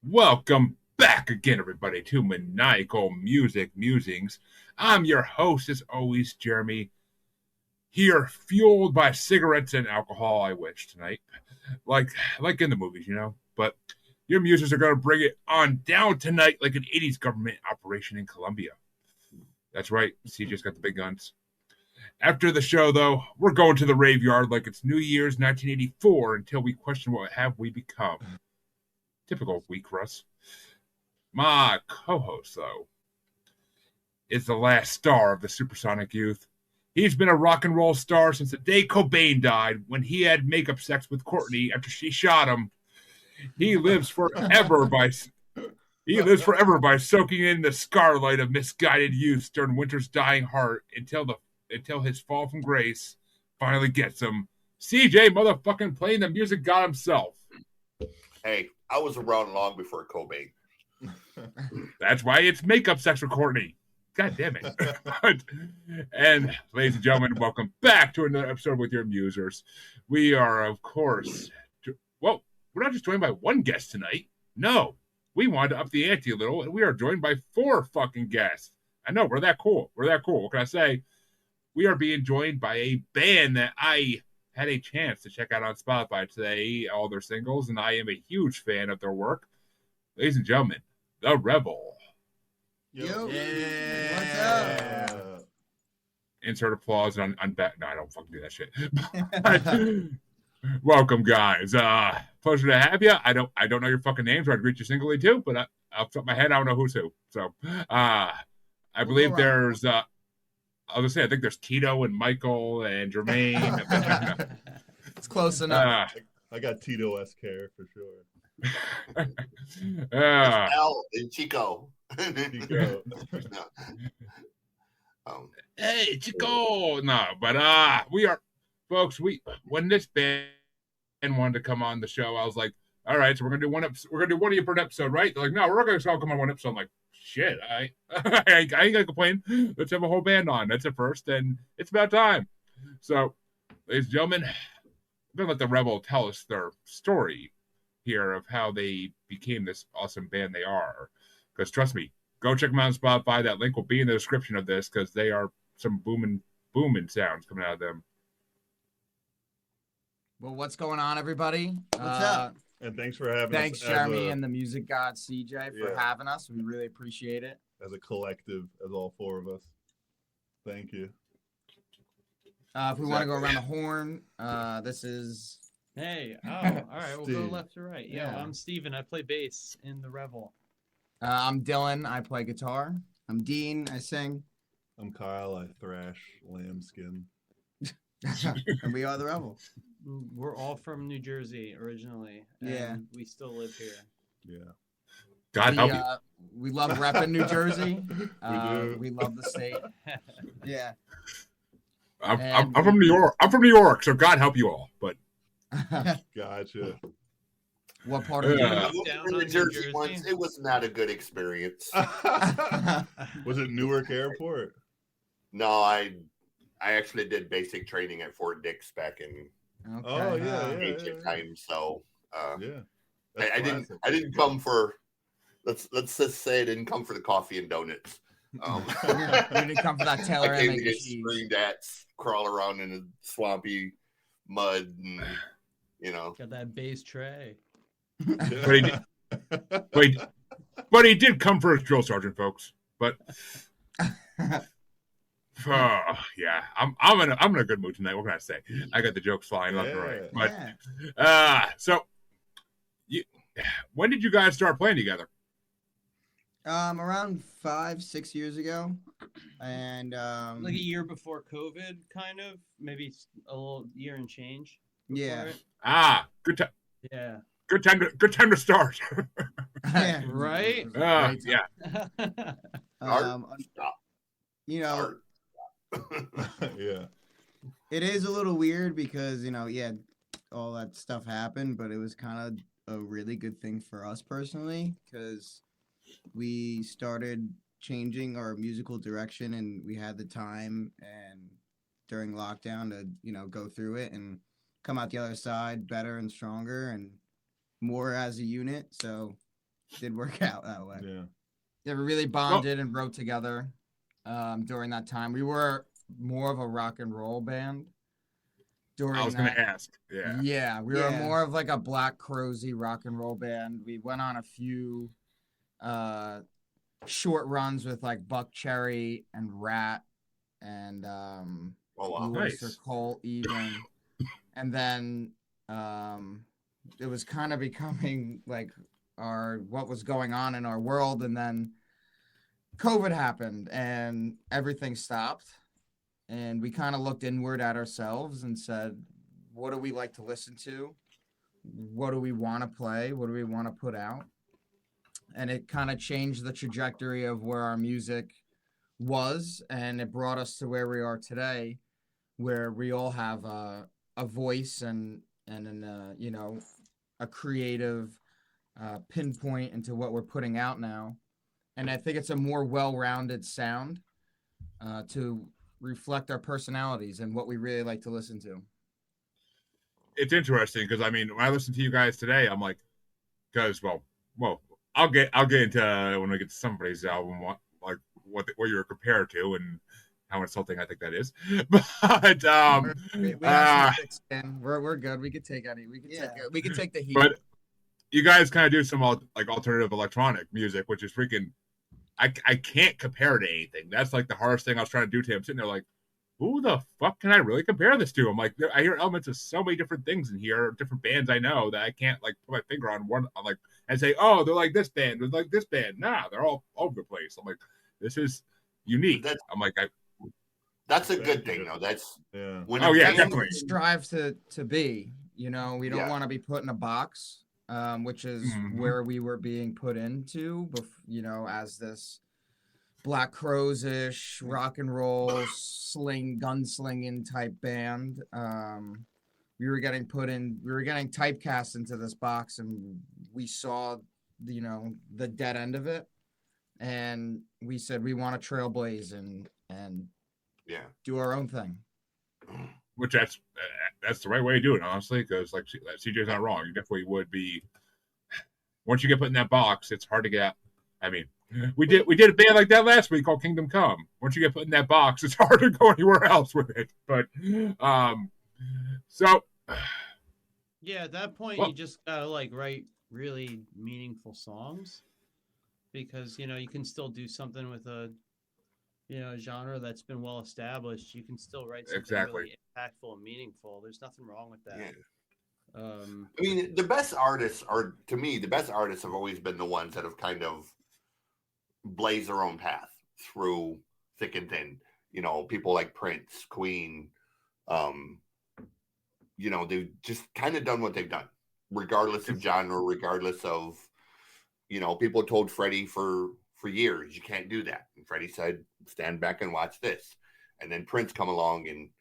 Welcome back again, everybody, to Maniacal Music Musings. I'm your host, as always, Jeremy. Here, fueled by cigarettes and alcohol, I wish tonight, like in the movies, But your musers are going to bring it on down tonight, like an '80s government operation in Colombia. That's right, CJ's got the big guns. After the show, though, we're going to the rave yard like it's New Year's 1984 until we question what have we become. Typical week for us. My co-host, though, is the last star of the supersonic youth. He's been a rock and roll star since the day Cobain died, when he had makeup sex with Courtney after she shot him. He lives forever by soaking in the scarlet of misguided youth during winter's dying heart until his fall from grace finally gets him. CJ motherfucking playing the music god himself. Hey, I was around long before Cobain. That's why it's makeup sex for Courtney. God damn it. And ladies and gentlemen, welcome back to another episode with your musers. We are, of course, we're not just joined by one guest tonight. No, we wanted to up the ante a little, and we are joined by 4 fucking guests. I know, we're that cool. What can I say? We are being joined by a band that I had a chance to check out on Spotify today, all their singles, and I am a huge fan of their work. Ladies and gentlemen, the Revel. Yo. Yeah. What's up? Insert applause on back. No, I don't fucking do that shit. Welcome, guys. Pleasure to have you. I don't know your fucking names, or I'd greet you singly too, but off the top of my head, I don't know who's who. So, I believe there's. I was gonna say, I think there's Tito and Michael and Jermaine. It's close enough. I got Tito-esque hair for sure. Al and Chico. Chico. Hey, Chico. No, but we are, folks. When this band wanted to come on the show, I was like, all right, so we're gonna do one episode. We're gonna do one of you per episode, right? They're like, no, we're gonna all come on one episode. I'm like, shit, I ain't gonna complain. Let's have a whole band on. That's a first, and it's about time. So, ladies and gentlemen, I'm gonna let the Revel tell us their story here of how they became this awesome band they are. Because trust me, go check them out on Spotify. That link will be in the description of this, because they are some booming sounds coming out of them. Well, what's going on, everybody? What's up? And thanks for having Thanks, us. Jeremy and the music god CJ for having us. We really appreciate it. As a collective, as all 4 of us. Thank you. If we want to go around the horn, this is... Hey, all right, we'll go Steve. left to right. Yeah. I'm Steven. I play bass in the Revel. I'm Dylan. I play guitar. I'm Dean. I sing. I'm Kyle. I thrash lambskin. And we are the Rebel. We're all from New Jersey originally. And Yeah. we still live here. Yeah. God help you. We love repping New Jersey. do. We love the state. Yeah. I'm from New York. I'm from New York, so God help you all. But Gotcha. What part of New I York? went Down to on New New Jersey Jersey. once. It was not a good experience. Was it Newark Airport? No, I actually did basic training at Fort Dix back in Okay. Oh, yeah. ancient times. So Yeah. I didn't come for. Let's just say I didn't come for the coffee and donuts. You didn't come for that Taylor I came and to mac get and cheese. screamed at, crawl around in the swampy mud, and Got that bass tray. but he did come for his drill sergeant, folks. But yeah, I'm in a good mood tonight. What can I say? I got the jokes flying left and right. But so when did you guys start playing together? Around 5-6 years ago, and Like a year before COVID, kind of. Maybe a little year and change. yeah, before it. Good time. Yeah. Good time to start. yeah, Right? Yeah. Stop. You know, Yeah. it is a little weird because all that stuff happened, but it was kind of a really good thing for us personally because we started changing our musical direction, and we had the time and during lockdown to go through it and come out the other side better and stronger and more as a unit. So did work out that way. Yeah. Yeah, we really bonded and wrote together during that time. We were more of a rock and roll band during I was that. gonna ask. Yeah. Yeah, we were Yeah. more of like a Black Crowsy rock and roll band. We went on a few short runs with like Buck Cherry and Rat and Oh wow. Blue Oyster Nice. Cult even. And then it was kind of becoming like what was going on in our world, and then COVID happened and everything stopped, and we kind of looked inward at ourselves and said, what do we like to listen to? What do we want to play? What do we want to put out? And it kind of changed the trajectory of where our music was, and it brought us to where we are today, where we all have a voice and you know, a creative pinpoint into what we're putting out now. And I think it's a more well-rounded sound to reflect our personalities and what we really like to listen to. It's interesting because I mean, when I listen to you guys today, I'm like, because well, I'll get into when we get to somebody's album, what you're compared to and how insulting I think that is. But we have some thick skin. We're good. We could take any. We could take the heat. But you guys kind of do some like alternative electronic music, which is freaking. I can't compare to anything. That's like the hardest thing I was trying to do to him. Sitting there like, who the fuck can I really compare this to? I'm like, I hear elements of so many different things in here, different bands I know that I can't like put my finger on one. I'm like, and say, oh, they're like this band, they're like this band. Nah, they're all over the place. I'm like, this is unique. I'm like, that's a good thing, though. That's when definitely strive to be. You know, we don't want to be put in a box, which is where we were being put into. You know, as this Black Crows-ish rock and roll gunslinging type band. We were getting typecast into this box, and we saw, you know, the dead end of it, and we said we want to trailblaze and do our own thing. Which that's the right way to do it, honestly, because like CJ's not wrong. You definitely would be. Once you get put in that box, it's hard to get out. I mean, we did a band like that last week called Kingdom Come. Once you get put in that box, it's hard to go anywhere else with it. But so yeah, at that point you just gotta like write really meaningful songs, because you know you can still do something with a genre that's been well established. You can still write something really impactful and meaningful. There's nothing wrong with that. I mean, the best artists have always been the ones that have kind of blazed their own path through thick and thin. You know, people like Prince, Queen, you know, they've just kind of done what they've done, regardless of genre, regardless of, you know, people told Freddie for years, you can't do that. And Freddie said, stand back and watch this. And then Prince come along, and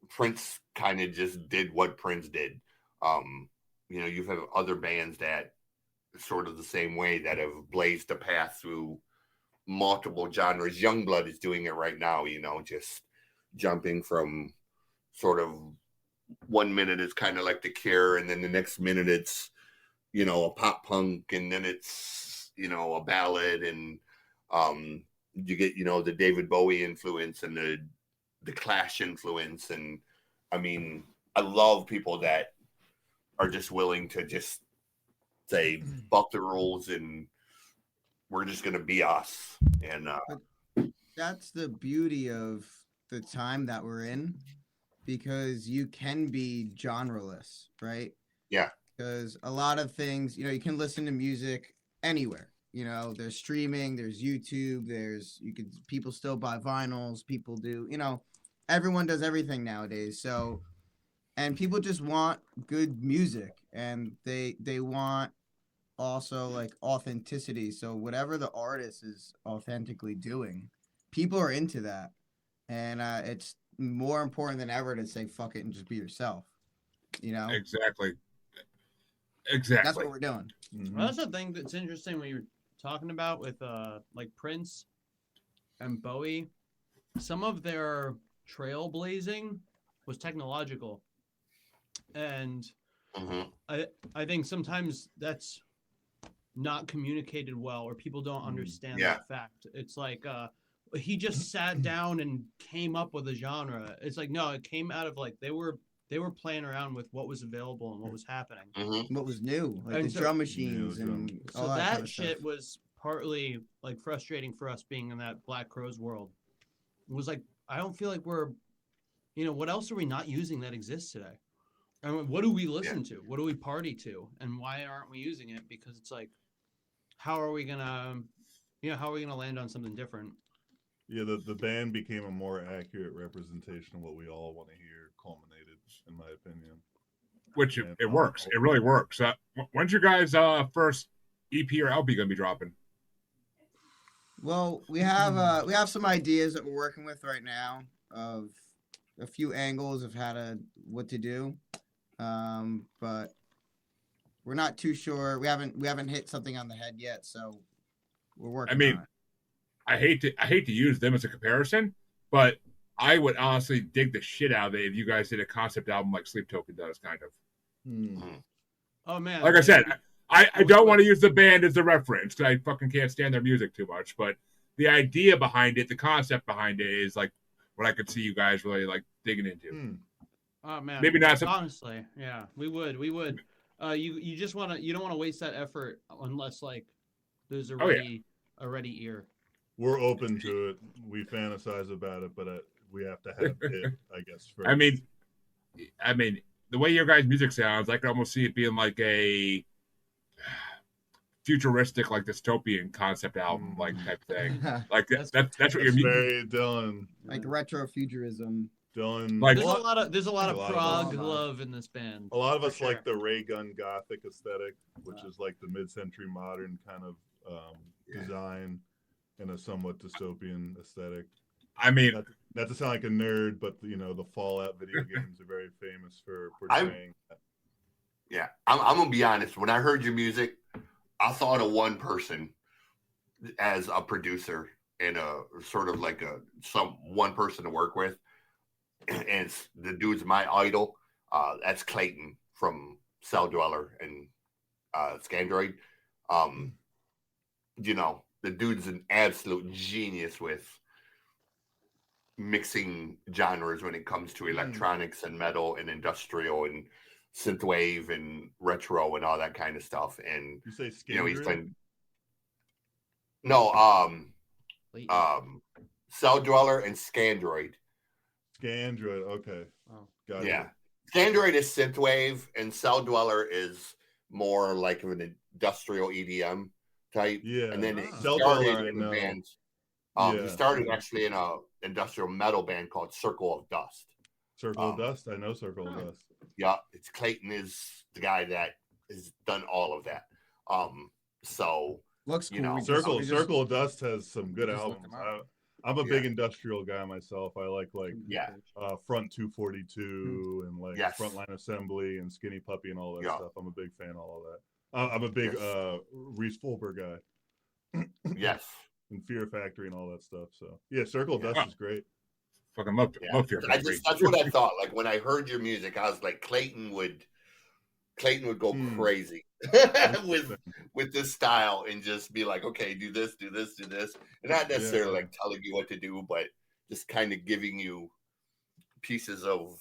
Prince kind of just did what Prince did. You know, you have other bands that sort of the same way that have blazed the path through multiple genres. Youngblood is doing it right now, you know, just jumping from sort of 1 minute it's kind of like The Cure, and then the next minute it's, you know, a pop punk, and then it's, you know, a ballad, and you get, you know, the David Bowie influence and the Clash influence. And I mean, I love people that are just willing to just say, fuck the rules, and we're just going to be us. And that's the beauty of the time that we're in, because you can be genreless, right? Yeah. Because a lot of things, you know, you can listen to music anywhere. You know, there's streaming, there's YouTube, people still buy vinyls, people do, you know, everyone does everything nowadays. So, and people just want good music, and they want also like authenticity. So whatever the artist is authentically doing, people are into that. And it's more important than ever to say fuck it and just be yourself, you know? Exactly. That's what we're doing. Well, that's the thing that's interesting when you're talking about with like Prince and Bowie. Some of their trailblazing was technological, and I think sometimes that's not communicated well, or people don't understand Yeah. that fact. It's like he just sat down and came up with a genre. It's like, no, it came out of like they were playing around with what was available and what was happening. Mm-hmm. What was new, like And the so- drum machines Yeah, and So all that, that kind of shit stuff. was partly like frustrating for us being in that Black Crowes world. It was like, I don't feel like we're, what else are we not using that exists today? I mean, what do we listen to? What do we party to? And why aren't we using it? Because it's like, how are we gonna land on something different? Yeah, the band became a more accurate representation of what we all want to hear culminated, in my opinion. Which And, it works. It really works. When's your guys' first EP or LP gonna be dropping? Well, we have some ideas that we're working with right now of a few angles of what to do, but we're not too sure. We haven't hit something on the head yet, so we're working. I mean, on it. I hate to use them as a comparison, but I would honestly dig the shit out of it if you guys did a concept album like Sleep Token does, kind of. Oh man! Like I said, I don't want to use the band as a reference because I fucking can't stand their music too much, but the idea behind it, the concept behind it is like what I could see you guys really like digging into. Oh man! Maybe not honestly, yeah, we would. You just you don't want to waste that effort unless like there's a ready ear. We're open to it. We fantasize about it, but we have to have it, I guess. First. I mean, the way your guys' music sounds, I could almost see it being like a futuristic, like dystopian concept album, like type thing. Like that's what you're very Dylan. Like retro futurism. Dylan. Like There's a lot of prog us. love in this band. A lot of us sure. like the ray gun gothic aesthetic, which is like the mid-century modern kind of design and a somewhat dystopian aesthetic. I mean, not to sound like a nerd, but the Fallout video games are very famous for portraying that. Yeah, I'm gonna be honest. When I heard your music, I thought of one person as a producer and a sort of like one person to work with, and the dude's my idol. That's Clayton from Cell Dweller and Scandroid. The dude's an absolute genius with mixing genres when it comes to electronics and metal and industrial and synthwave and retro and all that kind of stuff. And you say Scandroid? He's been Cell Dweller and Scandroid. Scandroid, okay. Oh. Got Yeah. it. Scandroid is synthwave and Cell Dweller is more like an industrial EDM type. Yeah. And then he Cell started Dweller, in I a know. band. Yeah. He started actually in a industrial metal band called Circle of Dust. Circle of Dust? I know Circle of Dust. Yeah, it's Clayton is the guy that has done all of that. So Looks cool. know, Circle of Dust has some good just looked albums. them up. I'm a big industrial guy myself. I like Front 242 and like Frontline Assembly and Skinny Puppy and all that stuff. I'm a big fan of all of that. I'm a big Reese Fulber guy. Yes. And Fear Factory and all that stuff. So yeah, Circle of Dust is great. Fucking love Fear Factory. That's what I thought. Like when I heard your music, I was like, Clayton would go crazy with this style and just be like, okay, do this, and not necessarily like telling you what to do, but just kind of giving you pieces of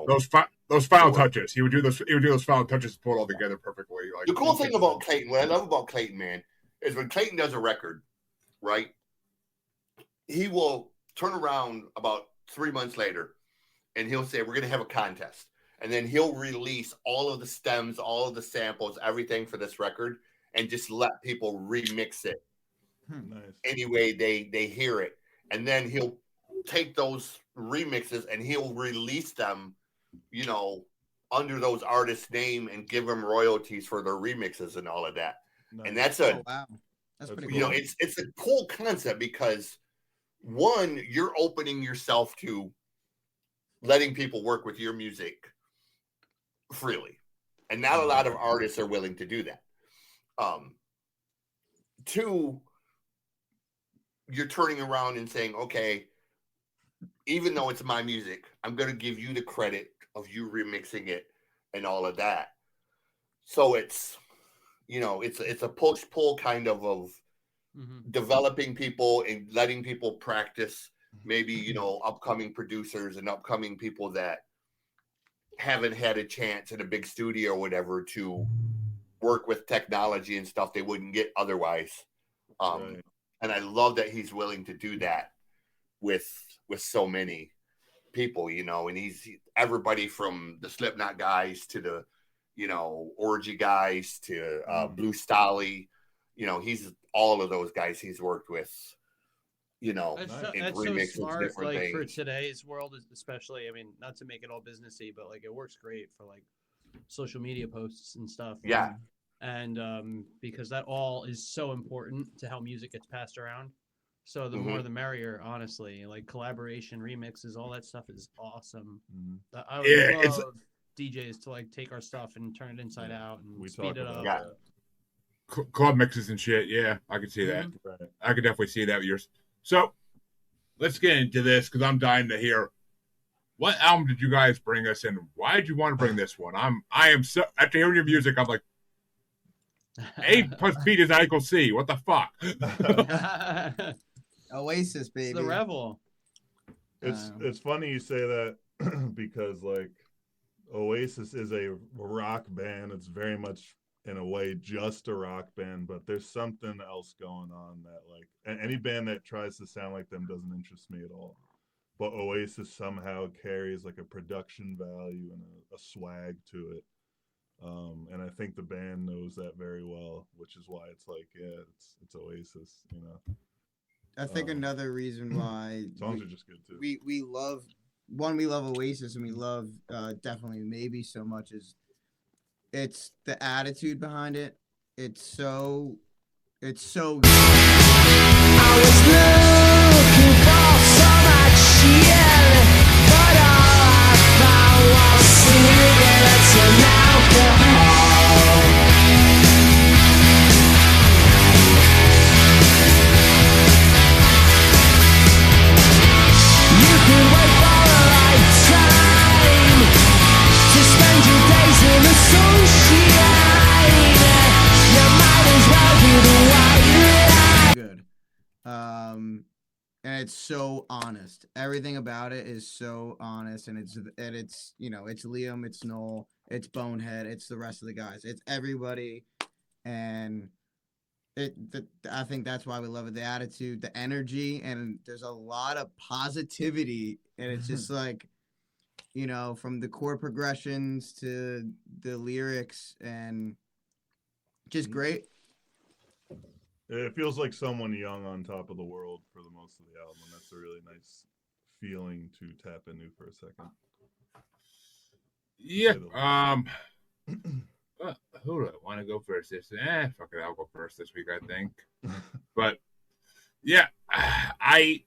those final touches. He would do those final touches to pull it all together perfectly. Like the cool thing about Clayton, what I love about Clayton, man, is when Clayton does a record, right? He will turn around about 3 months later and he'll say, we're going to have a contest. And then he'll release all of the stems, all of the samples, everything for this record, and just let people remix it Nice. any way they hear it. And then he'll take those remixes and he'll release them, under those artists' name and give them royalties for their remixes and all of that. Nice. And that's wow. That's pretty cool. it's a cool concept because one, you're opening yourself to letting people work with your music freely, and not a lot of artists are willing to do that. Two, you're turning around and saying, okay, even though it's my music, I'm going to give you the credit of you remixing it and all of that. So it's it's a push-pull kind of developing people and letting people practice, maybe, upcoming producers and upcoming people that haven't had a chance in a big studio or whatever to work with technology and stuff they wouldn't get otherwise. Right. And I love that he's willing to do that with so many people, and he's everybody from the Slipknot guys to the, Orgy guys to Blue Stolly, he's all of those guys he's worked with, That's so smart, like things. for today's world, especially. I mean, not to make it all businessy, but like it works great for like social media posts and stuff. Yeah. And because that all is so important to how music gets passed around. So the more the merrier, honestly. Like collaboration, remixes, all that stuff is awesome. I would love DJs to like take our stuff and turn it inside out and speed it up. Yeah. Club mixes and shit. Yeah, I could see that. Right. I could definitely see that with yours. So let's get into this because I'm dying to hear what album did you guys bring us and why did you want to bring this one? I am so after hearing your music, I'm like A plus B does not equal C. What the fuck? Oasis, baby. It's the Revel. It's funny you say that because like Oasis is a rock band. It's very much in a way just a rock band, but there's something else going on that like any band that tries to sound like them doesn't interest me at all. But Oasis somehow carries like a production value and a swag to it. And I think the band knows that very well, which is why it's like, yeah, it's Oasis, I think another reason why songs are just good too. We love Oasis, and we love definitely maybe so much as it's the attitude behind it. It's so good. I was looking for so much chill, but all I found was cigarettes and alcohol. You could wait for a lifetime to spend your days in the sunshine. You might as well do the white. Good. And it's so honest. Everything about it is so honest, and it's it's Liam, it's Noel, it's Bonehead, it's the rest of the guys, it's everybody, and I think that's why we love it. The attitude, the energy, and there's a lot of positivity, and it's just like, from the chord progressions to the lyrics, and just great. It feels like someone young on top of the world for the most of the album. That's a really nice feeling to tap into for a second. Yeah. Who do I want to go first? Fuck it, I'll go first this week, I think. But yeah, I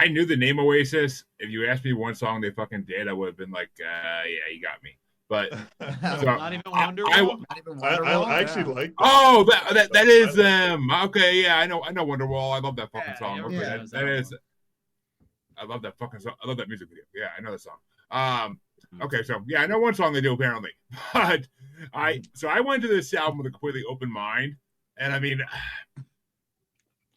knew the name Oasis. If you asked me one song they fucking did, I would have been like, yeah, you got me. But so, not even Wonderwall. I actually like that. Oh, that is them. Okay, yeah, I know Wonderwall. I love that fucking song. Okay, that is. I love that fucking song. I love that music video. Yeah, I know the song. Okay, so yeah, I know one song they do apparently, but I went to this album with a completely open mind, and I mean,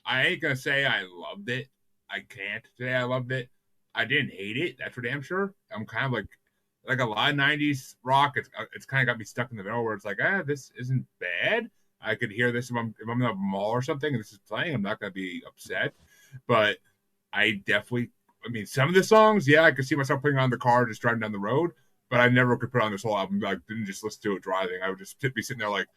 I ain't gonna say I loved it. I can't say I loved it. I didn't hate it. That's for damn sure. I'm kind of like a lot of 90s rock. It's kind of got me stuck in the middle where it's like, this isn't bad. I could hear this if I'm in a mall or something and this is playing. I'm not gonna be upset, but I mean, some of the songs, yeah, I could see myself putting on the car just driving down the road, but I never could put on this whole album. Like, didn't just listen to it driving. I would just be sitting there like,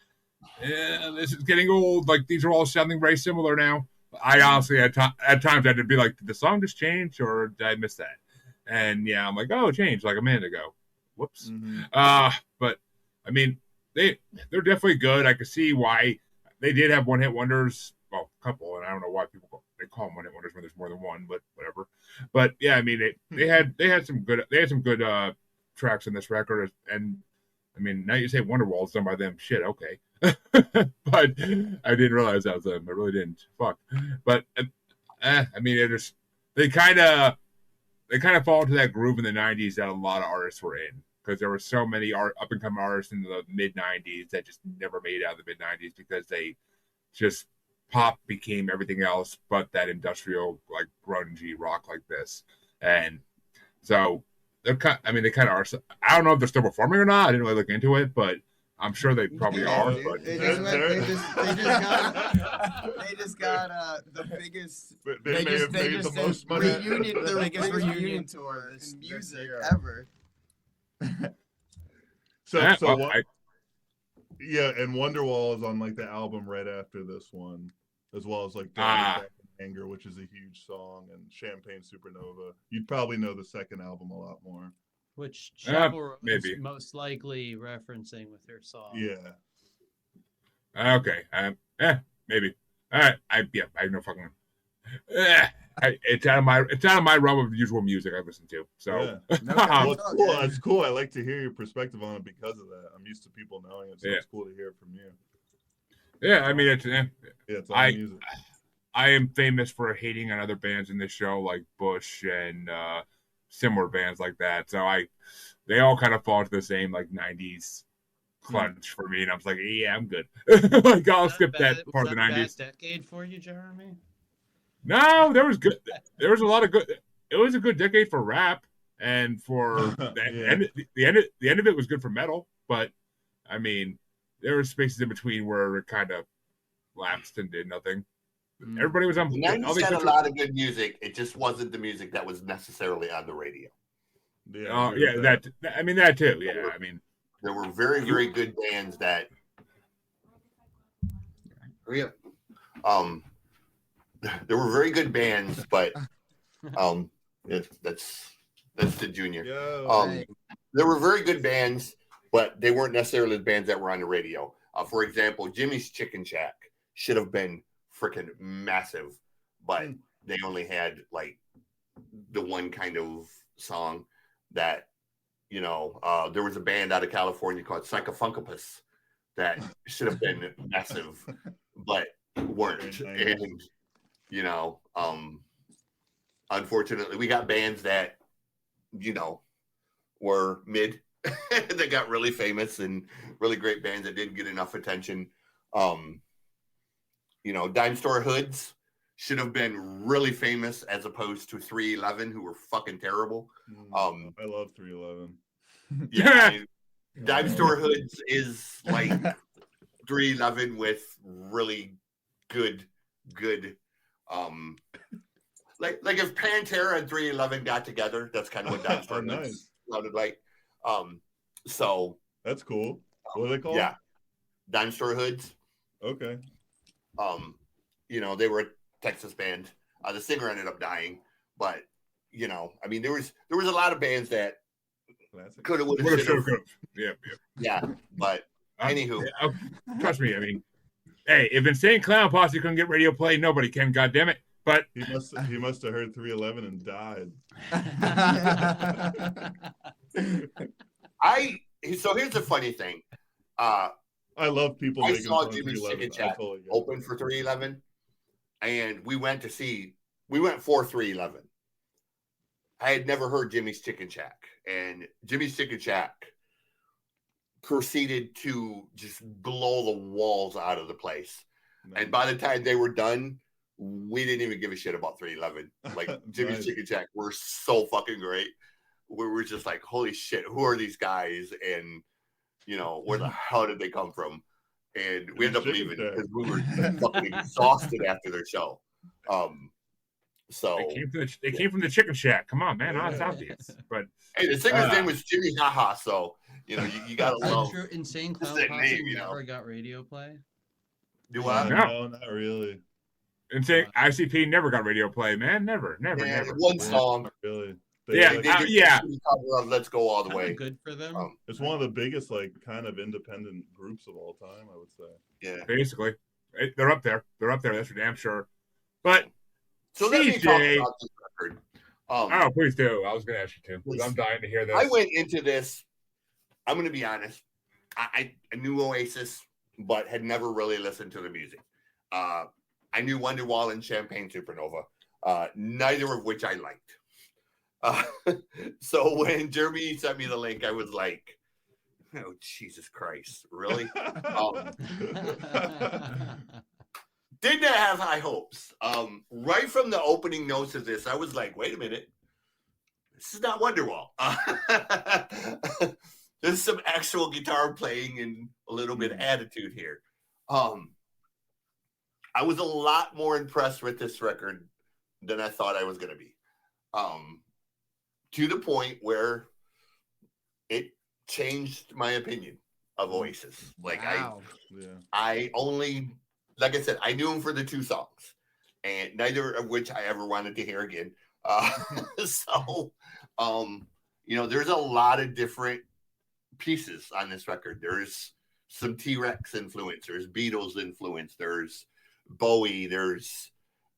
this is getting old. Like, these are all sounding very similar now. I honestly, at times, I had to be like, did the song just change or did I miss that? And yeah, I'm like, oh, it changed like a minute ago. Whoops. But I mean, they're definitely good. I could see why they did have one-hit wonders. Well, a couple, and I don't know why they call them one-hit wonders when there's more than one, but whatever. But yeah, I mean, they had some good tracks in this record, and I mean, now you say Wonderwall's done by them. Shit, okay. But I didn't realize that was them. I really didn't. Fuck. But I mean, they kind of fall into that groove in the '90s that a lot of artists were in, because there were so many up and coming artists in the mid '90s that just never made it out of the mid '90s because they just pop became everything else but that industrial like grungy rock like this, and so they kind of are. I don't know if they're still performing or not. I didn't really look into it, but I'm sure they probably are. But They just got the biggest. They may have made the most money. The biggest reunion tour in music ever. And Wonderwall is on like the album right after this one, as well as like Anger, which is a huge song, and Champagne Supernova. You'd probably know the second album a lot more. Which Shovel maybe is most likely referencing with her song. Yeah. Okay. Maybe. All right. I have no fucking. It's out of my realm of usual music I listen to. So well, it's cool. It's cool. I like to hear your perspective on it because of that. I'm used to people knowing it, so it's cool to hear it from you. Yeah, I mean it's all music. I am famous for hating on other bands in this show like Bush and similar bands like that. So they all kind of fall into the same like '90s clutch for me, and I was like, yeah, I'm good. Like I'll skip that part of the '90s. Bad decade for you, Jeremy? No, there was good. There was a lot of good. It was a good decade for rap, and for the end of it was good for metal. But I mean, there were spaces in between where it kind of lapsed and did nothing. Everybody was on. The 90s had a lot of good music. It just wasn't the music that was necessarily on the radio. That too. Yeah, I mean, there were very, very good bands that. There were very good bands, but that's the junior. There were very good bands, but they weren't necessarily the bands that were on the radio. For example, Jimmy's Chicken Shack should have been freaking massive, but they only had like the one kind of song that, there was a band out of California called Psychofunkopus that should have been massive, but weren't. And, unfortunately we got bands that, were mid that got really famous and really great bands that didn't get enough attention. Dime Store Hoods should have been really famous as opposed to 311, who were fucking terrible. I love 311. Yeah. Dime Store Hoods is like 311 with really good like if Pantera and 311 got together, that's kind of what Dime Store Hoods sounded like. So that's cool. What are they called? Yeah, Dime Store Hoods. Okay. They were a Texas band. The singer ended up dying, but there was a lot of bands that could have, would have. Yeah. But anywho, trust me. I mean, hey, if Insane Clown Posse couldn't get radio play, nobody can. Goddammit. But he must have heard 311 and died. So here's the funny thing. I love people. I saw Jimmy's Chicken Shack open for 311, and we went for 311. I had never heard Jimmy's Chicken Shack, and Jimmy's Chicken Shack proceeded to just blow the walls out of the place. Nice. And by the time they were done, we didn't even give a shit about 311. Like Jimmy's Chicken Shack were so fucking great. We were just like, holy shit, who are these guys? And where the hell did they come from? And we ended up leaving because we were fucking exhausted after their show. So they came from the Chicken Shack. Come on, man, that's obvious. But hey, the singer's name was Jimmy Haha. So you gotta love. Sure, Insane Clown Posse never got radio play. Do I? No, not really. Insane ICP never got radio play, man. Never. One song. Not really. Cover of Let's Go All the Way. Good for them. It's one of the biggest, like, kind of independent groups of all time, I would say. Yeah, basically, they're up there. That's for damn sure. But so let me talk about this record. Please do. I was going to ask you to, because I'm dying to hear this. I went into this. I'm going to be honest. I knew Oasis, but had never really listened to the music. I knew Wonderwall and Champagne Supernova, neither of which I liked. So when Jeremy sent me the link, I was like, oh, Jesus Christ, really? Didn't have high hopes. Right from the opening notes of this, I was like, wait a minute. This is not Wonderwall. There's some actual guitar playing and a little bit of attitude here. I was a lot more impressed with this record than I thought I was going to be. To the point where it changed my opinion of Oasis. Like Wow. I only, like I said, I knew them for the 2 songs, and neither of which I ever wanted to hear again. So, there's a lot of different pieces on this record. There's some T-Rex influence, there's Beatles influence, there's Bowie, there's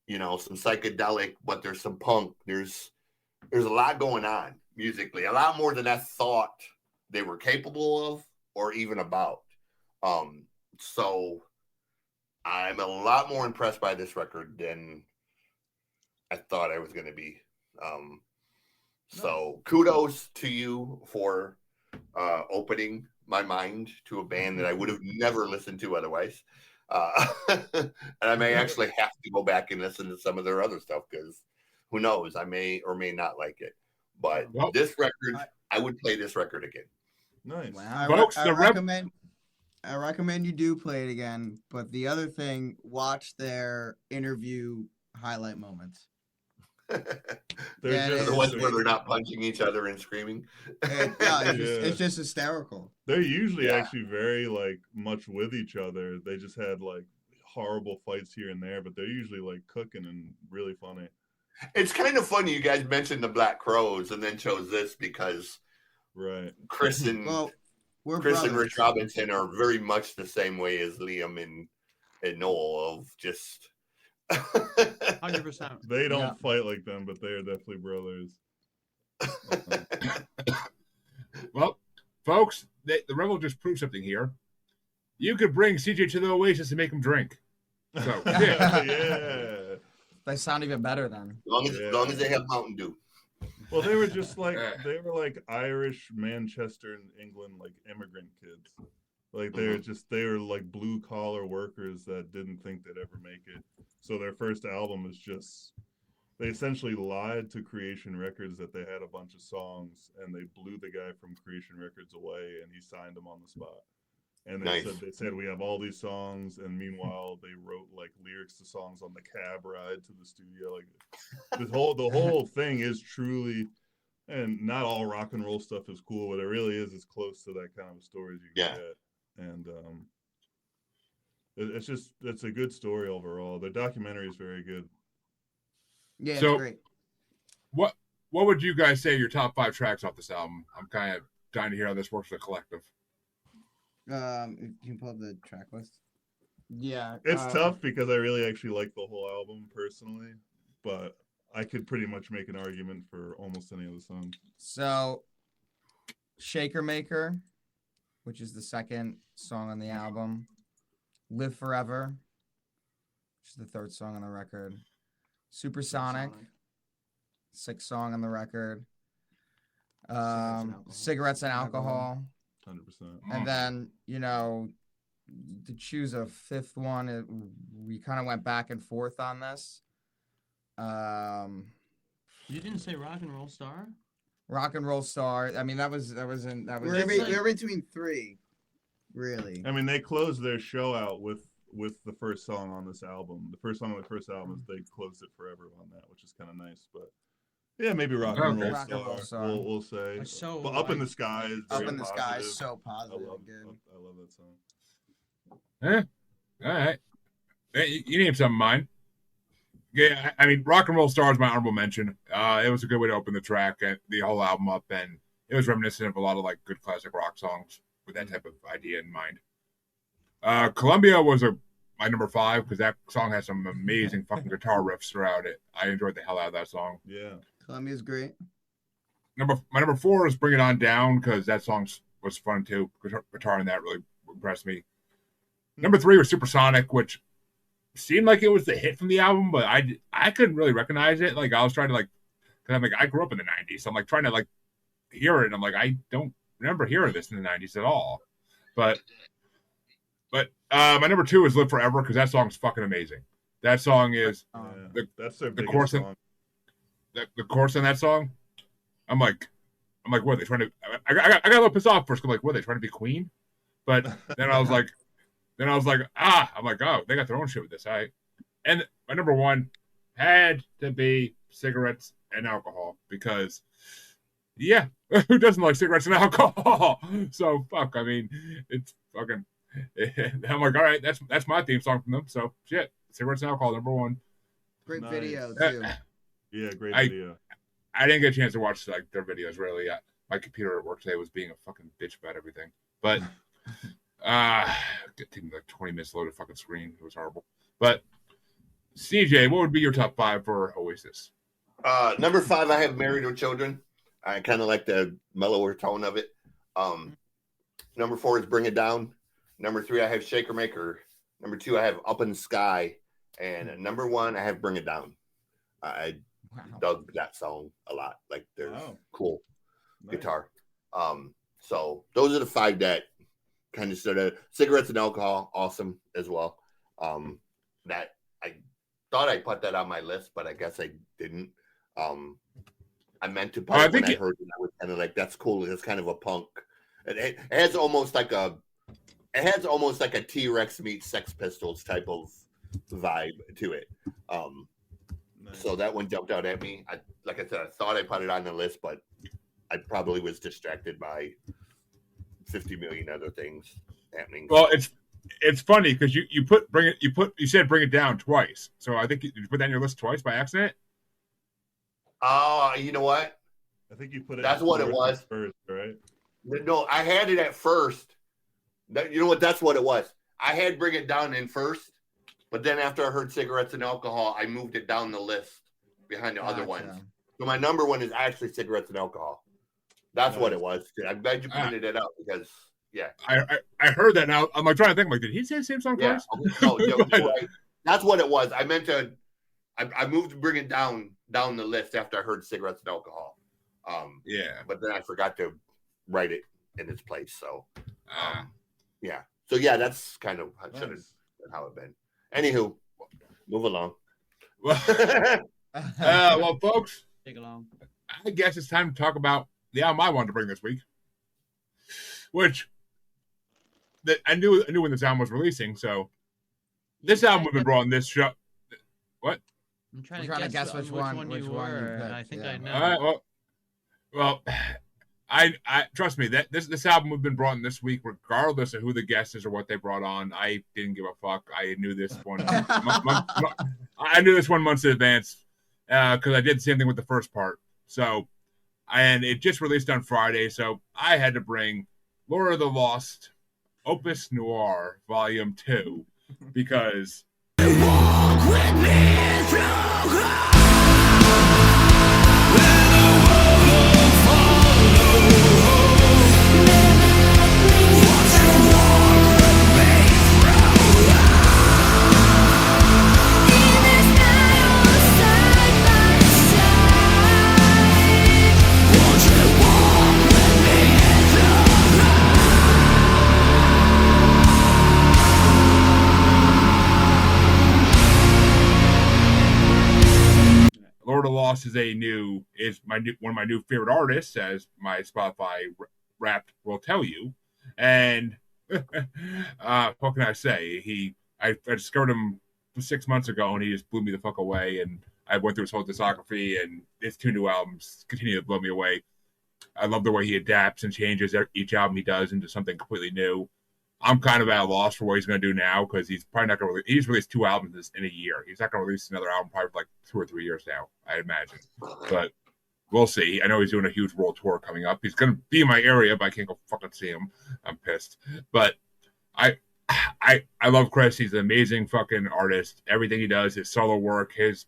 some psychedelic, but there's some punk, there's a lot going on musically, a lot more than I thought they were capable of or even about. So I'm a lot more impressed by this record than I thought I was going to be. So kudos to you for opening my mind to a band that I would have never listened to otherwise. And I may actually have to go back and listen to some of their other stuff, because who knows, I may or may not like it. But this record, I would play this record again. Nice. Wow. Folks, I recommend you do play it again. But the other thing, watch their interview highlight moments. They're the ones where they're not punching each other and screaming. It's just hysterical. They're usually actually very much with each other. They just had horrible fights here and there, but they're usually cooking and really funny. It's kind of funny you guys mentioned the Black Crowes and then chose this because Chris and Chris and Rich Robinson are very much the same way as Liam and Noel, of just 100%. They don't fight like them, but they are definitely brothers. Well, folks, the Revel just proved something here. You could bring CJ to the Oasis and make him drink. So yeah. They sound even better then. As long as they have Mountain Dew. Well, they were just they were Irish, Manchester, and England, immigrant kids. They were blue collar workers that didn't think they'd ever make it. So their first album is just, they essentially lied to Creation Records that they had a bunch of songs, and they blew the guy from Creation Records away, and he signed them on the spot. And they said we have all these songs, and meanwhile they wrote lyrics to songs on the cab ride to the studio. The whole thing is truly, and not all rock and roll stuff is cool, but it really is as close to that kind of story as you can get. And it's a good story overall. The documentary is very good. Yeah, so, it's great. What would you guys say are your top 5 tracks off this album? I'm kind of dying to hear how this works with a collective. You can pull up the track list. Yeah, it's tough because I really actually like the whole album personally, but I could pretty much make an argument for almost any of the songs. So, Shaker Maker, which is the second song on the album. Live Forever, which is the third song on the record. Supersonic, 6th song on the record. Cigarettes and Alcohol. 100%. And then, to choose a 5th one, we kind of went back and forth on this. You didn't say Rock and Roll Star? Rock and Roll Star. I mean, We're between 3, really. I mean, they closed their show out with the first song on this album. The first song on the first album is they closed it forever on that, which is kind of nice. But yeah, maybe Rock and Roll Star. We'll say. But Up in the Sky is Up in the positive. Sky is so positive. I love that song. All right. Hey, you named some of mine. Yeah, I mean, Rock and Roll Star is my honorable mention. It was a good way to open the track, the whole album up, and it was reminiscent of a lot of good classic rock songs with that type of idea in mind. Columbia was my number 5 because that song has some amazing fucking guitar riffs throughout it. I enjoyed the hell out of that song. Yeah, Columbia's great. My number 4 is Bring It On Down because that song was fun too. Guitar in that really impressed me. Number 3 was Supersonic, which seemed like it was the hit from the album, but I couldn't really recognize it. I was trying to because I'm like, I grew up in the 90s. So I'm like trying to like hear it. And I'm like, I don't remember hearing this in the 90s at all. But my number 2 is Live Forever, because that song's fucking amazing. That song is that's their the biggest chorus song. The chorus in that song. I'm like, what are they trying to? I got a little pissed off first. I'm like, what are they trying to be Queen? But then I was like, I'm like, oh, they got their own shit with this. And my number 1 had to be cigarettes and alcohol, because, yeah, who doesn't like cigarettes and alcohol? So fuck. I mean, it's fucking. I'm like, all right, that's my theme song from them. So shit, cigarettes and alcohol, number 1. Great video too. Yeah, great video. I didn't get a chance to watch like their videos really. My computer at work today was being a fucking bitch about everything. But it took me like 20 minutes to load a fucking screen. It was horrible. But CJ, what would be your top 5 for Oasis? Number 5, I have Married with Children. I kind of like the mellower tone of it. Number 4 is Bring It Down. Number 3, I have Shaker Maker. Number 2, I have Up in the Sky. And number 1, I have Bring It Down. I dug that song a lot. Like, there's cool guitar. So those are the 5 that kind of started. Cigarettes and alcohol, awesome as well. That I thought I put that on my list, but I guess I didn't. I meant to put it when I heard it. I was kind of like, that's cool. It's kind of a punk. It has almost like a T-Rex meets Sex Pistols type of vibe to it. So that one jumped out at me. Like I said, I thought I put it on the list, but I probably was distracted by 50 million other things happening. Well, it's funny because you said Bring It Down twice. So I think you put that on your list twice by accident. Oh, you know what? I think you put it. That's what it was. First, right? No, I had it at first. You know what? That's what it was. I had Bring It Down in first, but then after I heard Cigarettes and Alcohol, I moved it down the list behind the other ones. So my number 1 is actually Cigarettes and Alcohol. That's what it was. I'm glad you pointed it out because, yeah. I heard that now. I'm like trying to think. I'm like, did he say the same song twice? No, you're right. That's what it was. I meant to. I moved to Bring It down the list after I heard Cigarettes and Alcohol. Yeah. But then I forgot to write it in its place. So, yeah. So yeah, that's kind of how it been. Anywho, move along. Well, folks, take along. I guess it's time to talk about the album I wanted to bring this week, which I knew when this album was releasing. So this album would have been brought on this show. What? I'm trying to guess which one you were. picked, I think I know. All right. Well, I trust me that this album would have been brought in this week, regardless of who the guest is or what they brought on. I didn't give a fuck. I knew this one. I knew this 1 month in advance because I did the same thing with the first part. So, and it just released on Friday, so I had to bring Lord of the Lost, Opus Noir, Volume 2, because. Walk with me through Lord of the Lost is one of my new favorite artists, as my Spotify Wrapped will tell you. And what can I say? I discovered him 6 months ago, and he just blew me the fuck away. And I went through his whole discography, and his 2 new albums continue to blow me away. I love the way he adapts and changes each album he does into something completely new. I'm kind of at a loss for what he's going to do now because he's probably not going to he's released 2 albums in a year. He's not going to release another album probably for like 2 or 3 years now, I imagine. But we'll see. I know he's doing a huge world tour coming up. He's going to be in my area, but I can't go fucking see him. I'm pissed. But I love Chris. He's an amazing fucking artist. Everything he does, his solo work, his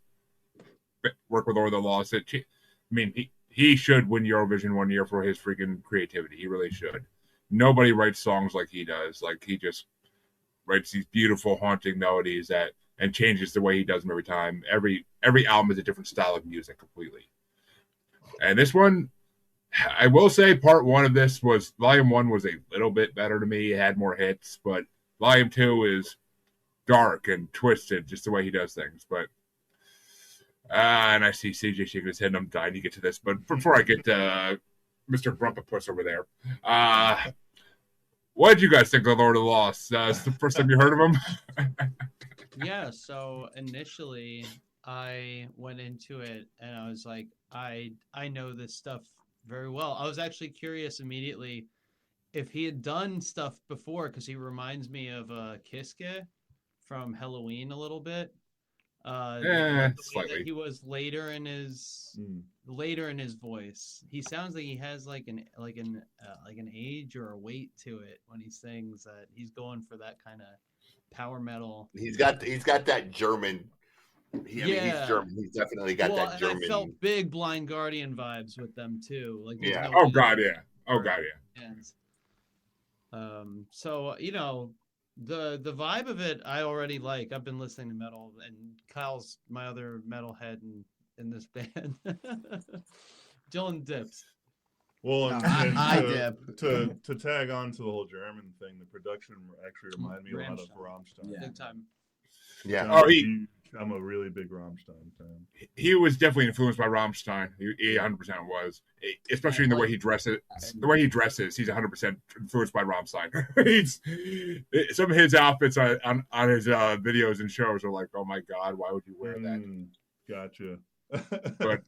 work with Lord of the Lost. I mean, he should win Eurovision one year for his freaking creativity. He really should. Nobody writes songs like he does. Like, he just writes these beautiful, haunting melodies and changes the way he does them every time. Every album is a different style of music completely. And this one, I will say part one of this was, volume one was a little bit better to me. It had more hits, but volume two is dark and twisted, just the way he does things. But, and I see CJ shaking his head, and I'm dying to get to this. But before I get to Mr. Grumpapuss over there, what did you guys think of Lord of the Lost? It's the first time you heard of him? Yeah, so initially I went into it and I was like, I know this stuff very well. I was actually curious immediately if he had done stuff before, because he reminds me of Kiske from Halloween a little bit. Slightly. He was later in his voice. He sounds like he has like an age or a weight to it when he sings. That he's going for that kind of power metal. He's got that German. I mean, he's German. He's definitely got that German. I felt big Blind Guardian vibes with them too. Like, yeah. No Oh god, yeah. So the vibe of it I already like. I've been listening to metal, and Kyle's my other metalhead in this band. Dylan dips. Well, No, and I dip. To tag on to the whole German thing, the production actually reminded me a lot of Rammstein. Yeah. Big time. Yeah. I'm a really big Rammstein fan. He was definitely influenced by Rammstein. He 100% was, especially in the way he dresses. The way he dresses, he's 100% influenced by Rammstein. Some of his outfits on his videos and shows are like, oh my god, why would you wear that? Gotcha. But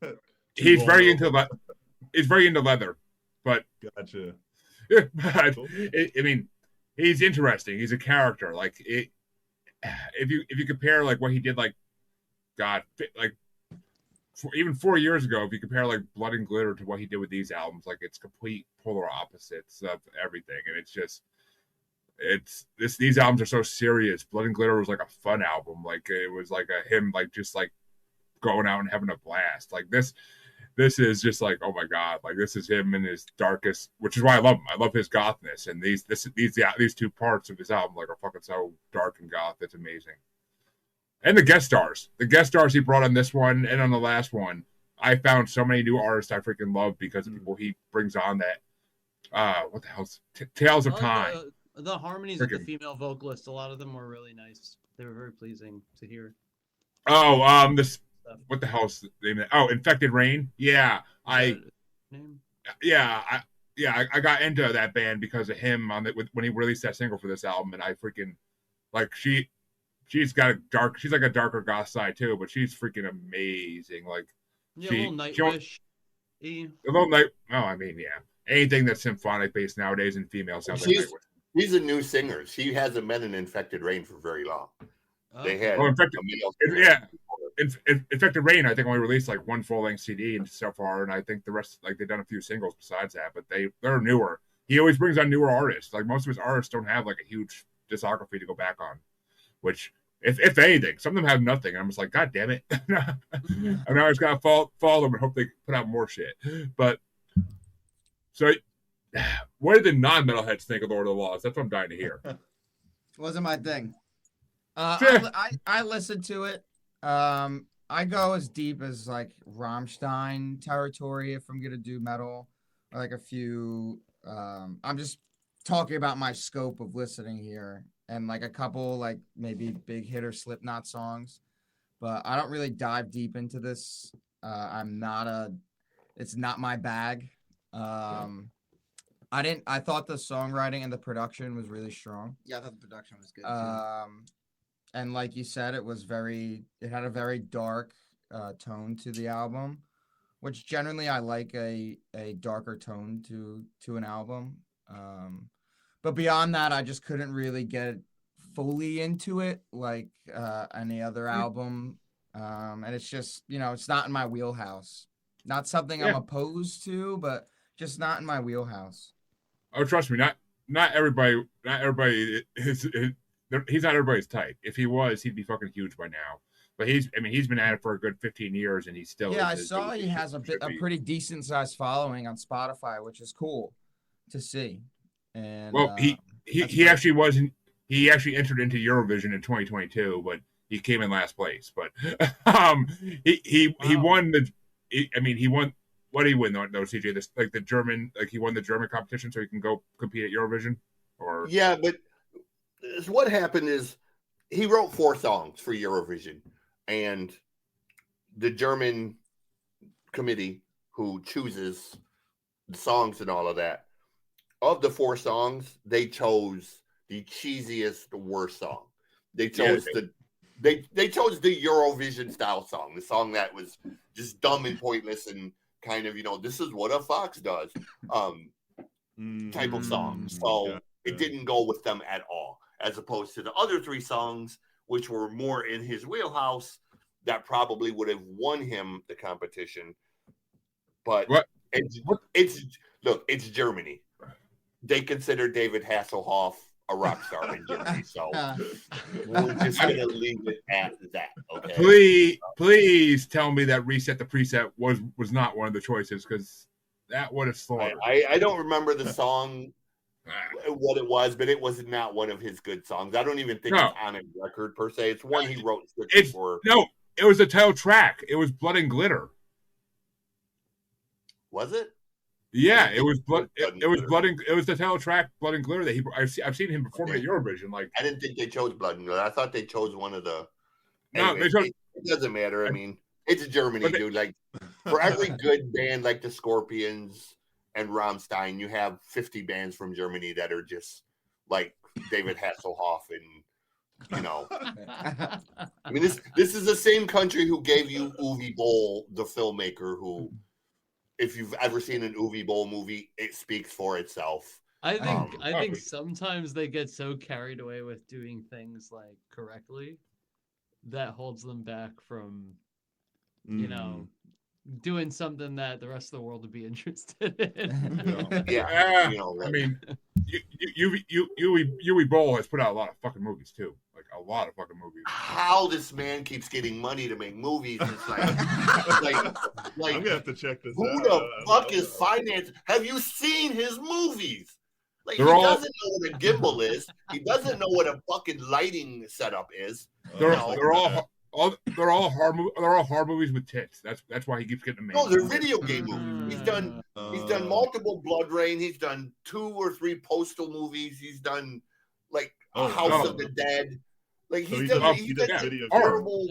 he's very into leather. But gotcha. But I mean, he's interesting. He's a character. Like it. If you compare like what he did, like even 4 years ago, if you compare like Blood and Glitter to what he did with these albums, like it's complete polar opposites of everything, and these albums are so serious. Blood and Glitter was like a fun album, like it was like him like just like going out and having a blast. Like this is just like, oh my god, like this is him in his darkest, which is why I love him. I love his gothness, and these two parts of his album like are fucking so dark and goth. It's amazing. And the guest stars he brought on this one and on the last one, I found so many new artists I freaking love because of people he brings on. That what the hell's Tales of Time. The harmonies of the female vocalist, a lot of them were really nice. They were very pleasing to hear. This. What the hell's the name of it? Oh, Infected Rain. Yeah, I got into that band because of him when he released that single for this album, and I freaking like she's like a darker goth side too, but she's freaking amazing. Like a little Nightwish. A little night. Oh, I mean, yeah, anything that's symphonic based nowadays in female sounds like Nightwish. She's a new singer. She hasn't been in Infected Rain for very long. They had Infected Rain, I think, only released like one full-length CD so far, and I think the rest, like, they've done a few singles besides that, but they're newer. He always brings on newer artists. Like, most of his artists don't have like a huge discography to go back on, which, if anything, some of them have nothing. And I'm just like, god damn it. And I just gotta follow them and hope they put out more shit. But so, what did the non-metalheads think of Lord of the Lost? That's what I'm dying to hear. Wasn't my thing. I listened to it. I go as deep as like Rammstein territory if I'm gonna do metal, or like a few. I'm just talking about my scope of listening here, and like a couple like maybe big hitter Slipknot songs, but I don't really dive deep into this. It's not my bag. I thought the songwriting and the production was really strong. Yeah, I thought the production was good too. And like you said, it had a very dark tone to the album, which generally I like a darker tone to an album. But beyond that, I just couldn't really get fully into it like any other album. And it's just, it's not in my wheelhouse. Not something I'm opposed to, but just not in my wheelhouse. Oh, trust me, not everybody is he's not everybody's type. If he was, he'd be fucking huge by now. But he's been at it for a good 15 years, and he's still. Yeah, I saw he has a pretty decent sized following on Spotify, which is cool to see. And well, he actually wasn't. He actually entered into Eurovision in 2022, but he came in last place. But he won the. He won What did he win though, CJ? This like the German, like he won the German competition, so he can go compete at Eurovision. Or yeah, but what happened is he wrote 4 songs for Eurovision, and the German committee who chooses the songs and all of that, of the 4 songs, they chose the cheesiest, worst song. They chose they chose the Eurovision style song, the song that was just dumb and pointless and kind of, this is what a fox does type of song. So it didn't go with them at all, as opposed to the other 3 songs, which were more in his wheelhouse, that probably would have won him the competition. But it's Germany. They consider David Hasselhoff a rock star in Germany, so we're just gonna leave it at that. Okay. Please tell me that Reset the Preset was not one of the choices, because that would have slaughtered. I don't remember the song, what it was, but it was not one of his good songs. I don't even think it's on a record per se. It's one he wrote strictly for. No, it was the title track. It was Blood and Glitter. Was it? Yeah, it was blood. It was blood. It was the title track, Blood and Glitter. That I've seen him perform at Eurovision. Like, I didn't think they chose Blood and Glitter. I thought they chose one of the. No, anyway, it doesn't matter. I mean, it's Germany, dude. Like, for every good band like the Scorpions and Rammstein, you have 50 bands from Germany that are just like David Hasselhoff and. I mean, this is the same country who gave you Uwe Boll, the filmmaker, who. If you've ever seen an Uwe Boll movie, it speaks for itself. I think sometimes they get so carried away with doing things like correctly that holds them back from, doing something that the rest of the world would be interested in. Yeah. I mean, Uwe Boll has put out a lot of fucking movies too. Like a lot of fucking movies. How this man keeps getting money to make movies? It's like I'm gonna have to check this who out. Who the fuck is financing? Have you seen his movies? Like, he doesn't know what a gimbal is. He doesn't know what a fucking lighting setup is. They're all horror movies with tits. That's why he keeps getting them made. No, they're video game movies. He's done multiple Blood Rain. He's done 2 or 3 Postal movies. He's done like House of the Dead. Like so he does video horrible.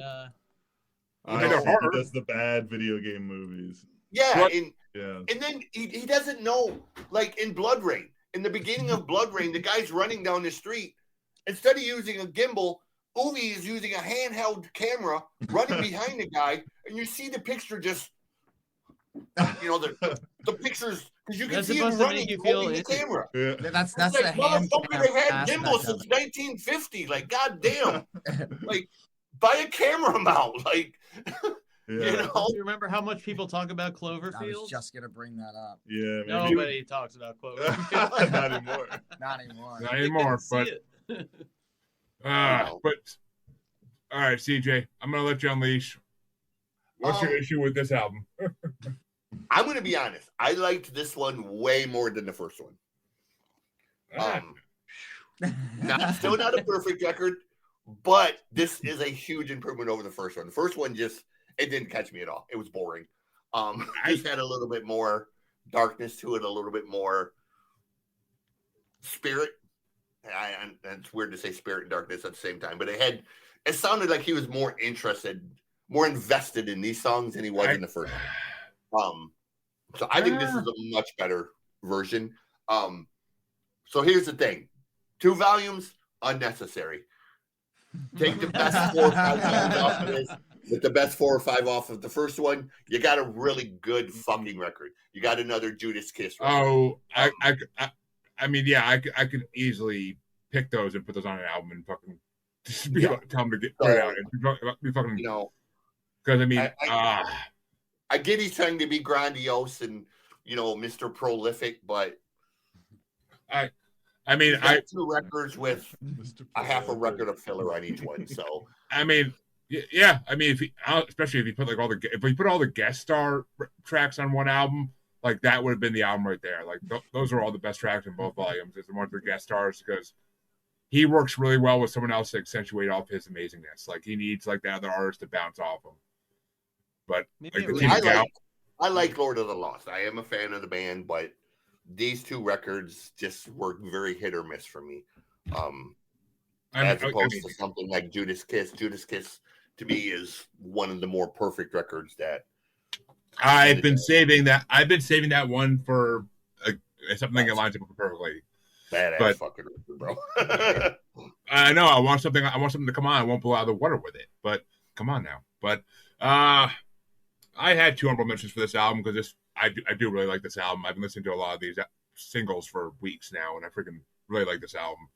He does the bad video game movies. Yeah, and then he doesn't know. Like in Blood Rain, in the beginning of Blood Rain, the guy's running down the street. Instead of using a gimbal, Uwe is using a handheld camera running behind the guy, and you see the picture just, the pictures, because you can see him running holding the camera. Yeah. That's like, the hand motherfucker, they had gimbals since 1950. Like, goddamn. Like, buy a camera mount. Like, Do you remember how much people talk about Cloverfield? I was just gonna bring that up. Yeah, nobody talks about Cloverfield. Not anymore. Not anymore. But all right, CJ, I'm gonna let you unleash. What's your issue with this album? I'm gonna be honest. I liked this one way more than the first one. Still not a perfect record, but this is a huge improvement over the first one. The first one it didn't catch me at all. It was boring. Just had a little bit more darkness to it, a little bit more spirit. And it's weird to say spirit and darkness at the same time, but it sounded like he was more interested, more invested in these songs than he was in the first one. So I think this is a much better version. So here's the thing. 2 volumes, unnecessary. Take the best 4 or 5 songs off of this, with the best 4 or 5 off of the first one, you got a really good fucking record. You got another Judas Kiss record. Oh, I mean, yeah, I could easily pick those and put those on an album and fucking just tell them to get put it out and be fucking, because I mean, I get he's trying to be grandiose and Mr. Prolific, but I mean, 2 records with a half a record of filler on each one. So I mean, yeah, I mean, especially if you put all the guest star tracks on one album. Like, that would have been the album right there. Like, those are all the best tracks in both volumes. It's the ones with guest stars, because he works really well with someone else to accentuate off his amazingness. Like, he needs, like, the other artist to bounce off him. But, like, the team I like Lord of the Lost. I am a fan of the band, but these two records just were very hit or miss for me. As opposed to something like Judas Kiss. Judas Kiss to me is one of the more perfect records that I've been saving that. I've been saving that one for something that lines up perfectly. Badass fucking record, bro. I know. I want something to come on. I won't blow out of the water with it. But come on now. But I had 2 honorable mentions for this album because I do really like this album. I've been listening to a lot of these singles for weeks now, and I freaking really like this album.